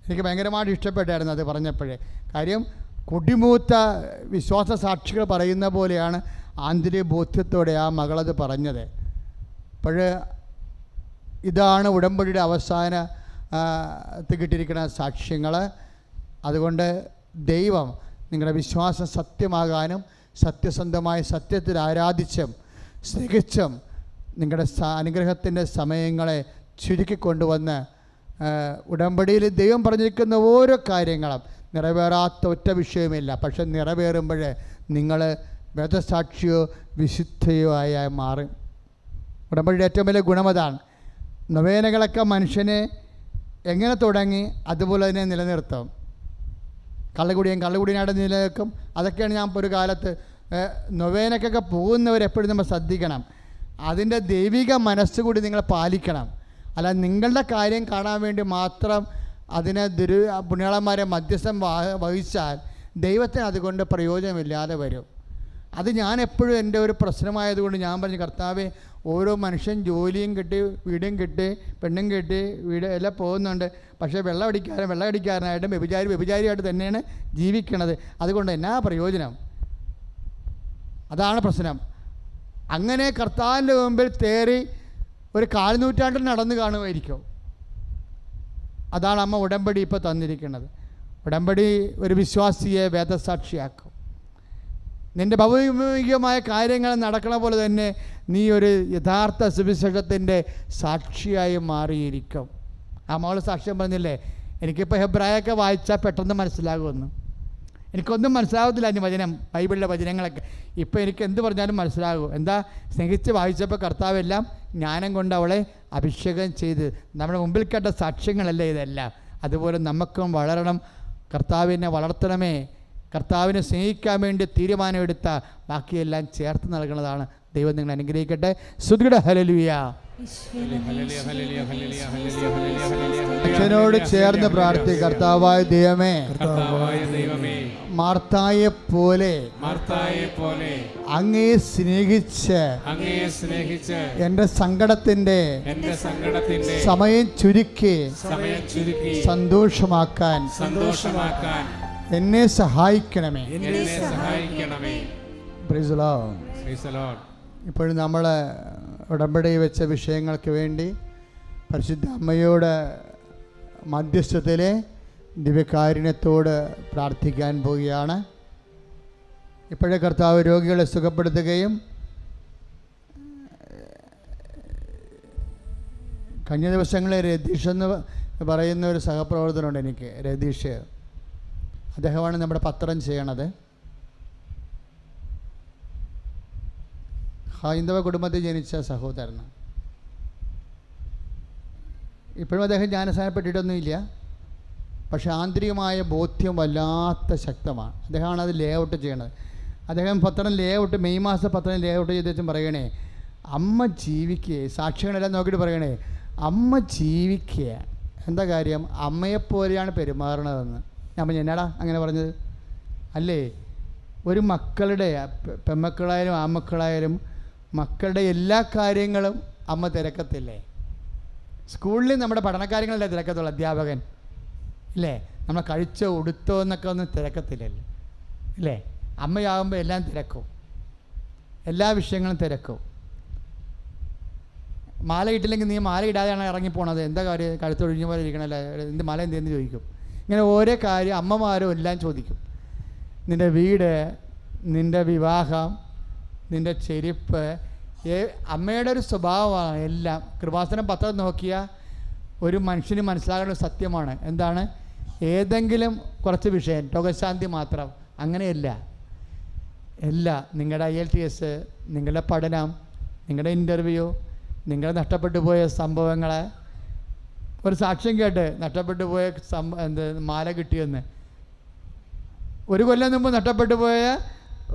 എനിക്ക് ഭയങ്കരമായിട്ട് ഇഷ്ടപ്പെട്ടായിരുന്നു അത് പറഞ്ഞപ്പോഴേ. കാര്യം കുടിമൂത്ത വിശ്വാസ സാക്ഷികൾ പറയുന്ന പോലെയാണ് ആന്തരിക ബോധ്യത്തോടെ ആ മകളത് പറഞ്ഞത്. അപ്പോൾ ഇതാണ് ഉടമ്പടിയുടെ അവസാനത്തിൽ കിട്ടിയിരിക്കുന്ന സാക്ഷ്യങ്ങൾ. അതുകൊണ്ട് ദൈവം നിങ്ങളുടെ വിശ്വാസം സത്യമാകാനും സത്യസന്ധമായ സത്യത്തിൽ ആരാധിച്ചും സ്നേഹിച്ചും നിങ്ങളുടെ അനുഗ്രഹത്തിൻ്റെ സമയങ്ങളെ ചുരുക്കിക്കൊണ്ടുവന്ന് ഉടമ്പടിയിൽ ദൈവം പറഞ്ഞിരിക്കുന്ന ഓരോ കാര്യങ്ങളും നിറവേറാത്ത ഒറ്റ വിഷയമില്ല. പക്ഷെ നിറവേറുമ്പോൾ നിങ്ങൾ വേദസാക്ഷിയോ വിശുദ്ധയോ ആയി മാറും. ഉടമ്പടിയുടെ ഏറ്റവും വലിയ ഗുണമതാണ്. നൊവേനകളൊക്കെ മനുഷ്യനെ എങ്ങനെ തുടങ്ങി അതുപോലെ തന്നെ നിലനിർത്തും. കള്ളുകുടിയനായിട്ട് നിലനിൽക്കും. അതൊക്കെയാണ് ഞാൻ ഒരു കാലത്ത് നൊവേനക്കൊക്കെ പോകുന്നവരെപ്പോഴും നമ്മൾ ശ്രദ്ധിക്കണം. അതിൻ്റെ ദൈവിക മനസ്സുകൂടി നിങ്ങൾ പാലിക്കണം. അല്ല നിങ്ങളുടെ കാര്യം കാണാൻ വേണ്ടി മാത്രം അതിനെ പുണ്യാളന്മാരെ മധ്യസ്ഥം വഹിച്ചാൽ ദൈവത്തിന് അതുകൊണ്ട് പ്രയോജനമില്ലാതെ വരും. അത് ഞാൻ എപ്പോഴും എൻ്റെ ഒരു പ്രശ്നമായതുകൊണ്ട് ഞാൻ പറഞ്ഞു, കർത്താവേ, ഓരോ മനുഷ്യൻ ജോലിയും കിട്ടി വീടും കിട്ടി പെണ്ണും കിട്ടി വീട് എല്ലാം പോകുന്നുണ്ട്, പക്ഷേ വെള്ളമടിക്കാരനായിട്ടും വ്യഭിചാരിയായിട്ട് തന്നെയാണ് ജീവിക്കണത്. അതുകൊണ്ട് എന്നാ പ്രയോജനം? അതാണ് പ്രശ്നം. അങ്ങനെ കർത്താവിൻ്റെ മുമ്പിൽ തേറി ഒരു 4 നൂറ്റാണ്ടിൽ നടന്നു കാണുമായിരിക്കും. അതാണ് അമ്മ ഉടമ്പടി ഇപ്പോൾ തന്നിരിക്കുന്നത്. ഉടമ്പടി ഒരു വിശ്വാസിയെ വേദസാക്ഷിയാക്കും. നിൻ്റെ ഭൗമികമായ കാര്യങ്ങൾ നടക്കണ പോലെ തന്നെ നീ ഒരു യഥാർത്ഥ സുവിശേഷത്തിൻ്റെ സാക്ഷിയായി മാറിയിരിക്കും. ആ മകൾ സാക്ഷ്യം പറഞ്ഞില്ലേ, എനിക്കിപ്പോൾ ഹെബ്രായൊക്കെ വായിച്ചാൽ പെട്ടെന്ന് മനസ്സിലാകുമെന്ന്. എനിക്കൊന്നും മനസ്സിലാകത്തില്ല അഞ്ഞ് വചനം, ബൈബിളിലെ വചനങ്ങളൊക്കെ. ഇപ്പോൾ എനിക്ക് എന്ത് പറഞ്ഞാലും മനസ്സിലാകും. എന്താ, സ്നേഹിച്ച് വായിച്ചപ്പോൾ കർത്താവെല്ലാം ജ്ഞാനം കൊണ്ട് അവളെ അഭിഷേകം ചെയ്ത് നമ്മുടെ മുമ്പിൽ കേട്ട സാക്ഷ്യങ്ങളല്ലേ ഇതെല്ലാം. അതുപോലെ നമുക്കും വളരണം. കർത്താവിനെ വളർത്തണമേ. കർത്താവിനെ സ്നേഹിക്കാൻ വേണ്ടി തീരുമാനമെടുത്ത ബാക്കിയെല്ലാം ചേർത്ത് നൽകുന്നതാണ്. ദൈവം നിങ്ങൾ അനുഗ്രഹിക്കട്ടെ. സ്തുതിയുടെ ഹല്ലേലൂയ. അച്ഛനോട് ചേർന്ന് പ്രാർത്ഥി. കർത്താവായ ദൈവമേ, മാർത്തായെ പോലെ അങ്ങയെ സ്നേഹിച്ച് എന്റെ സങ്കടത്തിന്റെ സമയം ചുരുക്കി സന്തോഷമാക്കാൻ എന്നെ സഹായിക്കണമേ. Praise the Lord. ഇപ്പോഴും നമ്മൾ ഉടമ്പടി വെച്ച വിഷയങ്ങൾക്ക് വേണ്ടി പരിശുദ്ധ അമ്മയോട് മധ്യസ്ഥത്തിലെ ദിവ്യകാരുണ്യത്തോട് പ്രാർത്ഥിക്കാൻ പോവുകയാണ്. ഇപ്പോഴേ കർത്താവ് രോഗികളെ സുഖപ്പെടുത്തുകയും കഴിഞ്ഞ ദിവസങ്ങളിൽ രതീഷ് എന്ന് പറയുന്ന ഒരു സഹപ്രവർത്തനമുണ്ട് എനിക്ക്. രതീഷ്, അദ്ദേഹമാണ് നമ്മുടെ പത്രം ചെയ്യണത്. ഹൈന്ദവ കുടുംബത്തിൽ ജനിച്ച സഹോദരനാണ്. ഇപ്പോഴും അദ്ദേഹം ജ്ഞാനസ്നാനപ്പെട്ടിട്ടൊന്നുമില്ല, പക്ഷേ ആന്തരികമായ ബോധ്യം വല്ലാത്ത ശക്തമാണ്. അദ്ദേഹമാണ് അത് ലേ ഔട്ട് ചെയ്യണത്. അദ്ദേഹം പത്രം ലേ ഔട്ട്, മെയ് മാസം പത്രം ലേ ഔട്ട് ചെയ്തിട്ടും പറയണേ, അമ്മ ജീവിക്കുക. സാക്ഷികളെല്ലാം നോക്കിയിട്ട് പറയണേ, അമ്മ ജീവിക്കുക. എന്താ കാര്യം? അമ്മയെപ്പോലെയാണ് പെരുമാറണതെന്ന്. ഞാൻ എന്നാടാ അങ്ങനെ പറഞ്ഞത്? അല്ലേ, ഒരു മക്കളുടെ പെൺമക്കളായാലും ആൺമക്കളായാലും മക്കളുടെ എല്ലാ കാര്യങ്ങളും അമ്മ തിരക്കത്തില്ലേ? സ്കൂളിൽ നമ്മുടെ പഠനകാര്യങ്ങളല്ലേ തിരക്കത്തുള്ളൂ അധ്യാപകൻ, ഇല്ലേ? നമ്മൾ കഴിച്ചോ ഉടുത്തോ എന്നൊക്കെ ഒന്നും തിരക്കത്തില്ലല്ലോ, ഇല്ലേ? അമ്മയാകുമ്പോൾ എല്ലാം തിരക്കും, എല്ലാ വിഷയങ്ങളും തിരക്കും. മാല ഇട്ടില്ലെങ്കിൽ നീ മാല ഇടാതെയാണ് ഇറങ്ങിപ്പോണത്, എന്താ കാര്യം കഴുത്തൊഴിഞ്ഞ പോലെ ഇരിക്കണല്ലേ, എന്ത് മാല എന്തെന്ന് ചോദിക്കും. ഇങ്ങനെ ഓരോ കാര്യം അമ്മമാരും എല്ലാം ചോദിക്കും. നിൻ്റെ വീട്, നിൻ്റെ വിവാഹം, നിൻ്റെ ചെരുപ്പ്, അമ്മയുടെ ഒരു സ്വഭാവമാണ് എല്ലാം. കൃപാസനം പത്രം നോക്കിയാൽ ഒരു മനുഷ്യന് മനസ്സിലാകുന്ന ഒരു സത്യമാണ്. എന്താണ്? ഏതെങ്കിലും കുറച്ച് വിഷയം, രോഗശാന്തി മാത്രം, അങ്ങനെയല്ല. എല്ലാ നിങ്ങളുടെ IELTS, നിങ്ങളുടെ പഠനം, നിങ്ങളുടെ ഇൻ്റർവ്യൂ, നിങ്ങൾ നഷ്ടപ്പെട്ടു പോയ സംഭവങ്ങൾ, ഒരു സാക്ഷ്യം കേട്ട് നഷ്ടപ്പെട്ടു പോയ മാല കിട്ടിയെന്ന്, ഒരു കൊല്ലം മുമ്പ് നഷ്ടപ്പെട്ടു പോയ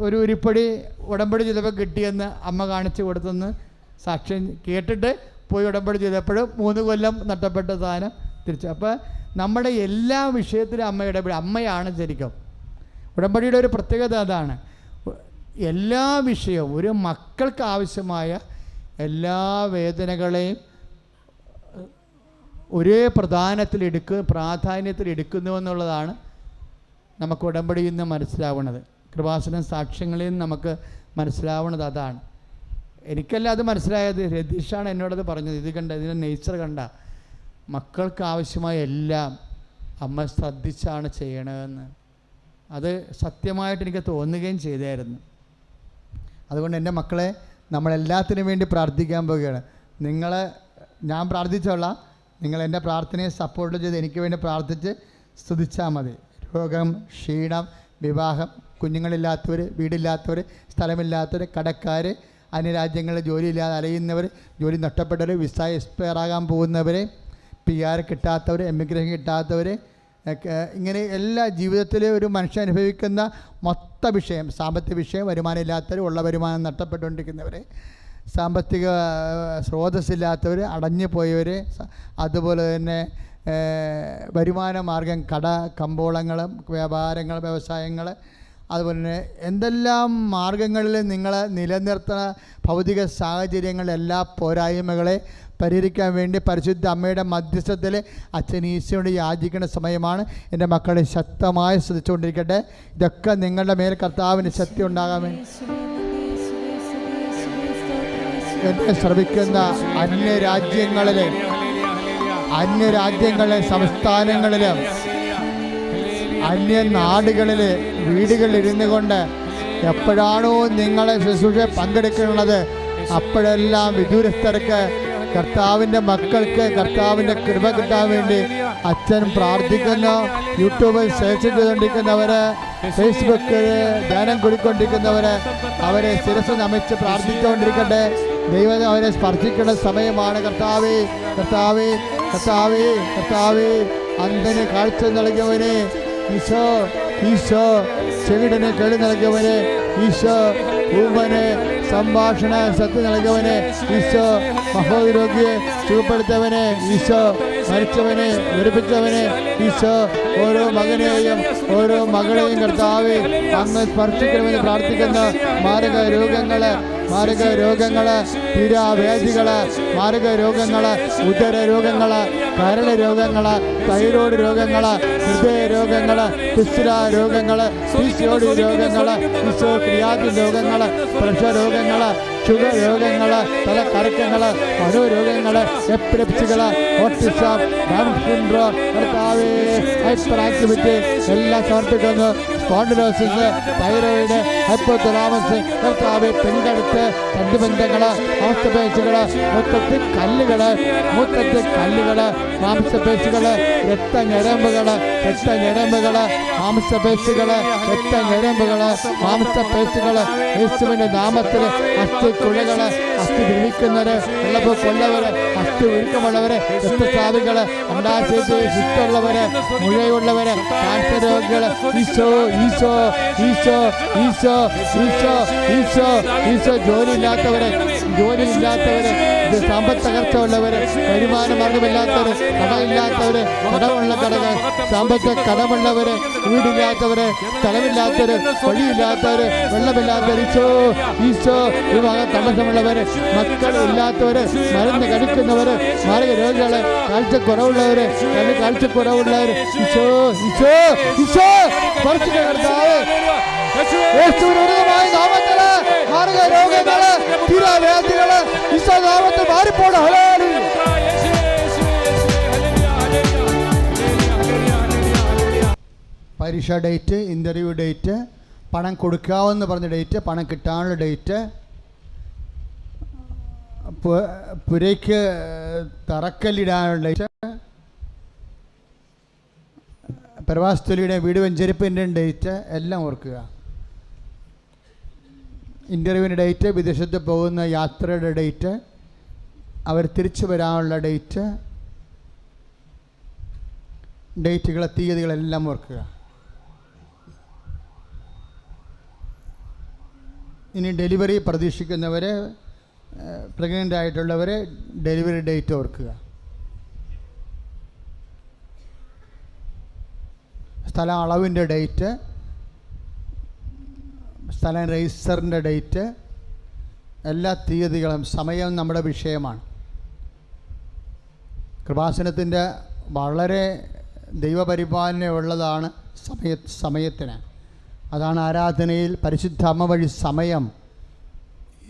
ഒരു ഉരുപ്പടി ഉടമ്പടി ചെയ്തപ്പോൾ കിട്ടിയെന്ന് അമ്മ കാണിച്ചു കൊടുത്തെന്ന് സാക്ഷ്യം കേട്ടിട്ട് പോയി ഉടമ്പടി ചെയ്തപ്പോഴും 3 കൊല്ലം നഷ്ടപ്പെട്ട സാധനം തിരിച്ചു. അപ്പോൾ നമ്മുടെ എല്ലാ വിഷയത്തിലും അമ്മ ഇടപെടും. അമ്മയാണ് ശരിക്കും. ഉടമ്പടിയുടെ ഒരു പ്രത്യേകത അതാണ്. എല്ലാ വിഷയവും ഒരു മക്കൾക്ക് ആവശ്യമായ എല്ലാ വേദനകളെയും ഒരേ പ്രാധാന്യത്തിൽ എടുക്കുന്നു എന്നുള്ളതാണ് നമുക്ക് ഉടമ്പടിയിൽ നിന്ന് മനസ്സിലാവുന്നത്. കൃപാസനം സാക്ഷ്യങ്ങളിൽ നിന്ന് നമുക്ക് മനസ്സിലാവുന്നത് അതാണ്. എനിക്കല്ല അത് മനസ്സിലായത്, രതീഷാണ് എന്നോടത് പറഞ്ഞത്. ഇത് കണ്ട, ഇതിൻ്റെ നേച്ചർ കണ്ട, മക്കൾക്ക് ആവശ്യമായ എല്ലാം അമ്മ ശ്രദ്ധിച്ചാണ് ചെയ്യണതെന്ന്. അത് സത്യമായിട്ട് എനിക്ക് തോന്നുകയും ചെയ്തായിരുന്നു. അതുകൊണ്ട് എൻ്റെ മക്കളെ, നമ്മളെല്ലാത്തിനും വേണ്ടി പ്രാർത്ഥിക്കാൻ പോവുകയാണ്. ഞാൻ പ്രാർത്ഥിച്ചോളാം, നിങ്ങൾ എൻ്റെ പ്രാർത്ഥനയെ സപ്പോർട്ട് ചെയ്ത് എനിക്ക് വേണ്ടി പ്രാർത്ഥിച്ച് സ്തുതിച്ചാൽ മതി. രോഗം, ക്ഷീണം, വിവാഹം, കുഞ്ഞുങ്ങളില്ലാത്തവർ, വീടില്ലാത്തവർ, സ്ഥലമില്ലാത്തവർ, കടക്കാർ, അന്യരാജ്യങ്ങളിൽ ജോലിയില്ലാതെ അലയുന്നവർ, ജോലി നഷ്ടപ്പെട്ടവർ, വിസ എക്സ്പയർ ആകാൻ പോകുന്നവർ, PR കിട്ടാത്തവർ, എമിഗ്രേഷൻ കിട്ടാത്തവർ, ഇങ്ങനെ എല്ലാ ജീവിതത്തിൽ ഒരു മനുഷ്യൻ അനുഭവിക്കുന്ന മൊത്ത വിഷയം, സാമ്പത്തിക വിഷയം, വരുമാനം ഇല്ലാത്തവർ, ഉള്ള വരുമാനം നഷ്ടപ്പെട്ടുകൊണ്ടിരിക്കുന്നവർ, സാമ്പത്തിക സ്രോതസ്സില്ലാത്തവർ, അടഞ്ഞു പോയവർ, അതുപോലെ തന്നെ വരുമാന മാർഗം, കമ്പോളങ്ങളും വ്യാപാരങ്ങൾ, വ്യവസായങ്ങൾ, അതുപോലെ തന്നെ എന്തെല്ലാം മാർഗങ്ങളിൽ നിങ്ങൾ നിലനിർത്തുന്ന ഭൗതിക സാഹചര്യങ്ങളിലെ പോരായ്മകളെ പരിഹരിക്കാൻ വേണ്ടി പരിശുദ്ധ അമ്മയുടെ മധ്യസ്ഥത്തിൽ അച്ഛൻ ഈശോയോട് യാചിക്കുന്ന സമയമാണ്. എൻ്റെ മക്കളെ ശക്തമായി ശ്രദ്ധിച്ചുകൊണ്ടിരിക്കട്ടെ. ഇതൊക്കെ നിങ്ങളുടെ മേൽ കർത്താവിന് ശക്തി ഉണ്ടാകാൻ വേണ്ടി എന്നെ ശ്രമിക്കുന്ന അന്യരാജ്യങ്ങളിലെ സംസ്ഥാനങ്ങളിലും അന്യനാടുകളിൽ വീടുകളിലിരുന്നു കൊണ്ട് എപ്പോഴാണോ നിങ്ങളെ ശുശ്രൂഷ പങ്കെടുക്കുന്നത് അപ്പോഴെല്ലാം വിദൂരസ്ഥർക്ക് കർത്താവിൻ്റെ മക്കൾക്ക് കർത്താവിൻ്റെ കൃപ കിട്ടാൻ വേണ്ടി അച്ഛൻ പ്രാർത്ഥിക്കുന്നു. യൂട്യൂബിൽ സെർച്ച് ചെയ്തുകൊണ്ടിരിക്കുന്നവർ, ഫേസ്ബുക്കിൽ ധ്യാനം കൂടിക്കൊണ്ടിരിക്കുന്നവർ, അവരെ ശിരസ് നമിച്ച് പ്രാർത്ഥിച്ചുകൊണ്ടിരിക്കട്ടെ. ദൈവം അവരെ സ്പർശിക്കുന്ന സമയമാണ്. കർത്താവേ, കർത്താവേ, കർത്താവേ, കർത്താവേ, അന്ധന് കാഴ്ച നൽകിയവനെ ഈശോ, ഈശോ ചെവിടന് കേളി നൽകിയവനെ ഈശോ, ഊമന് സംഭാഷണ ശക്തി നൽകിയവനെ ഈശോ, മഹോരോഗിയെ സുഖപ്പെടുത്തിയവനെ ഈശോ, മരിച്ചവനെ വിരപ്പിച്ചവനെ ഈശോ, ഓരോ മകനെയും ഓരോ മകളെയും കർത്താവേ അങ്ങ് സ്പർശിക്കണമെന്ന് പ്രാർത്ഥിക്കുന്ന മാരക രോഗങ്ങള്, തീരാവേദികള്, മാരക രോഗങ്ങള്, ഉദര രോഗങ്ങള്, കരൾ രോഗങ്ങള്, തൈറോയ്ഡ് രോഗങ്ങള്, ഹൃദയ രോഗങ്ങള്, ഫിസ്റ്റുല രോഗങ്ങള്, PCOD രോഗങ്ങള്, ഈശോ, ക്രിയാറ്റിൻ രോഗങ്ങള്, പ്രഷർ രോഗങ്ങള്, ഷുഗർ രോഗങ്ങള്, തലക്കറക്കങ്ങള്, മനോരോഗങ്ങള്, എപ്പിലെപ്സികള്, ഓട്ടിസം, ഡൗൺ സിൻഡ്രോം, കർത്താവേ ഹൈപ്പർ ആക്ടിവിറ്റി എല്ലാം സമർപ്പിക്കുന്നു. സ്പോണ്ടിലോസിസ്, തൈറോയിഡ്, ഹൈപ്പോതലാമസ്, കർത്താവെ പെങ്കടുത്ത്, സന്ധിബന്ധങ്ങള്, മാംസപേശികള്, മൂത്രത്തിൽ കല്ലുകള്, മാംസപേശികള്, രക്തഞരമ്പുകള്, മാംസപേശികള്, രക്തഞരമ്പുകള്, മാംസപേശികള്, യേശുവിന്റെ നാമത്തിൽ അസ്ഥിക്കുഴകള്, അസ്ഥി ദ്രവിക്കുന്നവര്, വെള്ളപ്പ് കൊള്ളവര്, അസ്ഥി ഉരുക്കമുള്ളവര്, രക്തസ്രാവികള്, അണ്ടാശയത്തിൽ ശുദ്ധമുള്ളവര്, മുഴയുള്ളവര്, ക്യാൻസർ രോഗികള്, ഈശോ, ഈശോ, ഈശോ, ഈശോ, ഈശോ, ഈശോ, ഈശോ, ജോലിയില്ലാത്തവര്, സമ്പത്ത് തകർച്ച ഉള്ളവര്, വരുമാന മാർഗമില്ലാത്തവര്, കടമില്ലാത്തവര്, കടമുള്ള കടകൾ, സാമ്പത്തിക കടമുള്ളവര്, വീടില്ലാത്തവര്, സ്ഥലമില്ലാത്തവര്, വഴിയില്ലാത്തവര്, വെള്ളമില്ലാത്തവര്, ഈശോ, ഈശോ, വിവാഹ തടസ്സമുള്ളവര്, മക്കൾ ഇല്ലാത്തവര്, മരുന്ന് കഴിക്കുന്നവര്, മാരക രോഗികള്, കാഴ്ചക്കുറവുള്ളവര്, കാഴ്ചക്കുറവുള്ളവര്, ഈശോ, ഈശോ, ഈശോ, യേശുവിനുമായ നാമത്തില് മാരക രോഗങ്ങള്, തീരാവേദികള് ഈശോ നാമത്തിൽ മാറിപ്പോണ. പരീക്ഷ ഡേറ്റ്, ഇൻ്റർവ്യൂ ഡേറ്റ്, പണം കൊടുക്കാമെന്ന് പറഞ്ഞ ഡേറ്റ്, പണം കിട്ടാനുള്ള ഡേറ്റ്, പുരയ്ക്ക് തറക്കല്ലിടാനുള്ള ഡേറ്റ്, പ്രവാസത്തൊലിയുടെ വീട് വെഞ്ചരിപ്പിൻ്റെ ഡേറ്റ് എല്ലാം ഓർക്കുക. ഇൻ്റർവ്യൂവിൻ്റെ ഡേറ്റ്, വിദേശത്ത് പോകുന്ന യാത്രയുടെ ഡേറ്റ്, അവർ തിരിച്ചു വരാനുള്ള ഡേറ്റുകൾ, തീയതികളെല്ലാം ഓർക്കുക. ഇനി ഡെലിവറി പ്രതീക്ഷിക്കുന്നവർ, പ്രഗ്നൻ്റ് ആയിട്ടുള്ളവർ ഡെലിവറി ഡേറ്റ് ഓർക്കുക. സ്ഥലം അളവിൻ്റെ ഡേറ്റ്, സ്ഥലം രജിസ്റ്ററിൻ്റെ ഡേറ്റ്, എല്ലാ തീയതികളും, സമയം നമ്മുടെ വിഷയമാണ്. കൃപാസനത്തിൻ്റെ വളരെ ദൈവപരിപാലനയുള്ളതാണ് സമയത്തിന്. അതാണ് ആരാധനയിൽ പരിശുദ്ധ അമ്മ വഴി സമയം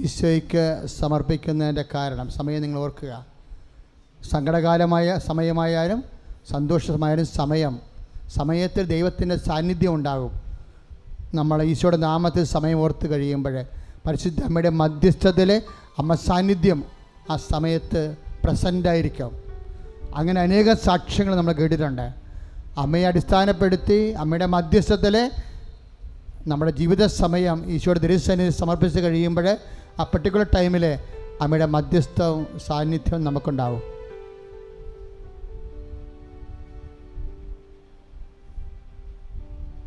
ഈശോയ്ക്ക് സമർപ്പിക്കുന്നതിൻ്റെ കാരണം. സമയം നിങ്ങൾ ഓർക്കുക. സങ്കടകാലമായ സമയമായാലും സന്തോഷമായാലും സമയത്തിൽ ദൈവത്തിൻ്റെ സാന്നിധ്യം ഉണ്ടാകും. നമ്മൾ ഈശോയുടെ നാമത്തിൽ സമയം ഓർത്ത് കഴിയുമ്പോൾ പരിശുദ്ധ അമ്മയുടെ മധ്യസ്ഥതയിലെ അമ്മ സാന്നിധ്യം ആ സമയത്ത് പ്രസൻ്റായിരിക്കും. അങ്ങനെ അനേക സാക്ഷ്യങ്ങൾ നമ്മൾ കേട്ടിട്ടുണ്ട്. അമ്മയെ അടിസ്ഥാനപ്പെടുത്തി അമ്മയുടെ മധ്യസ്ഥതയിലെ നമ്മുടെ ജീവിത സമയം ഈശോയുടെ തിരുസന്നിധിയിൽ സമർപ്പിച്ച് കഴിയുമ്പോൾ ആ പെർട്ടിക്കുലർ ടൈമിൽ അമ്മയുടെ മധ്യസ്ഥവും സാന്നിധ്യവും നമുക്കുണ്ടാവും.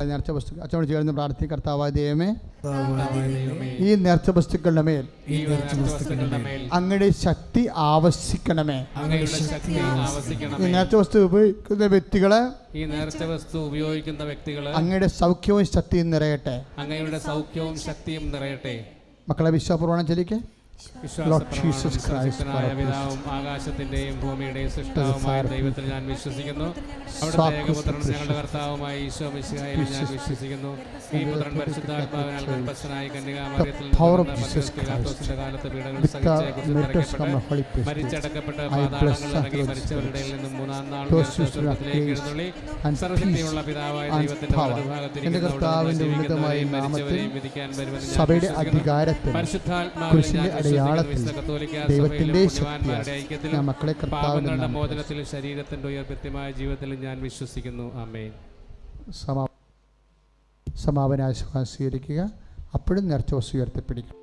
നേർച്ച വസ്തു അച്ഛനോട് ചേർന്ന് പ്രാർത്ഥിക്കും. കർത്താവായ ദൈവമേ, ഈ നേർച്ച വസ്തുക്കളുടെ മേൽ അങ്ങയുടെ ശക്തി ആവശ്യിക്കണമേ. ഈ നേർച്ച വസ്തു ഉപയോഗിക്കുന്ന വ്യക്തികള് അങ്ങയുടെ സൗഖ്യവും ശക്തിയും നിറയട്ടെ. മക്കളെ വിശ്വാസപൂർവ്വം ചൊല്ലിക്കേ. പിതാവും ആകാശത്തിന്റെയും ഭൂമിയുടെയും സൃഷ്ടാവുമായ ദൈവത്തിൽ ഞാൻ വിശ്വസിക്കുന്നു. അവിടുത്തെ ഏകപുത്രൻ ഞങ്ങളുടെ കർത്താവുമായ ഈശോ മിശിഹായിൽ ഞാൻ വിശ്വസിക്കുന്നു. ഈ പുത്രൻ പരിശുദ്ധാത്മാവിനാൽ ഗർഭസ്ഥനായി കന്യകാമറിയത്തിൽ പിലാത്തോസിന്റെ കാലത്ത് പീഡകൾ സഹിച്ച് കുരിശിൽ മരിച്ചടക്കപ്പെട്ട് പാതാളങ്ങളിൽ ഇറങ്ങി മരിച്ചവരുടെ നിന്നും മൂന്നാം നാൾ സ്വർഗ്ഗത്തിലേക്ക് എഴുന്നള്ളി സർവശക്തിയുള്ള പിതാവായ ദൈവത്തിന്റെ വലതുഭാഗത്തിരിക്കുന്നവരും ജീവിക്കുന്നവരെയും മരിച്ചവരെയും വിധിക്കാൻ വരുമെന്ന് പരിശുദ്ധാത്മാവിനെ ദൈവത്തിന്റെ മക്കളെ പാപങ്ങളുടെ മോചനത്തിലും ശരീരത്തിന്റെ ഉയർപ്പിത്യമായ ജീവിതത്തിലും ഞാൻ വിശ്വസിക്കുന്നു. ആമേൻ. സമാപന ആശീർവാദം സ്വീകരിക്കുക. അപ്പോഴും നേർച്ച വസ്തു ഉയർത്തിപ്പിടിക്കും.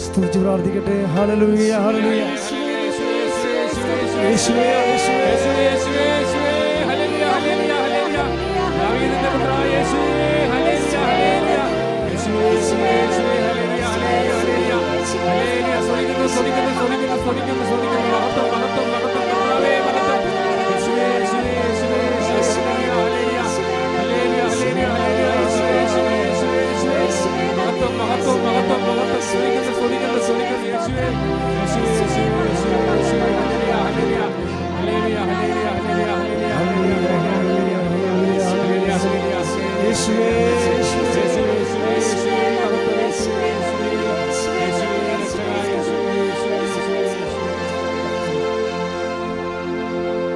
സ്തുതിച്ച് പ്രാർത്ഥിക്കട്ടെ. Hallelujah, hallelujah. യേശുവേ, യേശുവേ, യേശുവേ, ഹല്ലേലൂയ, ഹല്ലേലൂയ, ഹല്ലേലൂയ. ദാവീദിന്റെ പുത്രാ യേശുവേ, ഹല്ലേലൂയ, ഹല്ലേലൂയ. യേശുവേ, യേശുവേ, യേശുവേ, ഹല്ലേലൂയ, ഹല്ലേലൂയ, ഹല്ലേലൂയ. ഹല്ലേലൂയ. സ്തുതിക്കുന്നു, സ്തുതിക്കുന്നു, സ്തുതിക്കുന്നു, സ്തുതിക്കുന്നു, സ്തുതിക്കുന്നു. മഹത്വം, മഹത്വം, മഹത്വം, കർത്താവേ, മഹത്വം. യേശുവേ, യേശുവേ, യേശുവേ, യേശുവേ, ഹല്ലേലൂയ, ഹല്ലേലൂയ, ഹല്ലേലൂയ, ഹല്ലേലൂയ. യേശുവേ, യേശുവേ, യേശുവേ, യേശുവേ. മഹത്വം, മഹത്വം, മഹത്വം, മഹത്വം. സ്തുതിക്കുന്നു, സ്തുതിക്കുന്നു, സ്തുതിക്കുന്നു. യേശുവേ, യേശുവേ, യേശുവേ, യേശുവേ, യേശുവേ. Hallelujah, hallelujah, hallelujah, hallelujah, hallelujah, hallelujah, hallelujah, hallelujah, hallelujah, hallelujah. യേശുവേ, യേശുവേ, യേശുവേ, യേശുവേ, യേശുവേ. മഹത്വം, യേശുവേ, യേശുവേ, യേശുവേ, രക്ഷക, യേശുവേ, യേശുവേ, യേശുവേ.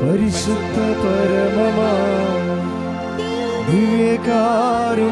പരിശുദ്ധ പരമമാ ദിവ്യകാരുണ്യമേ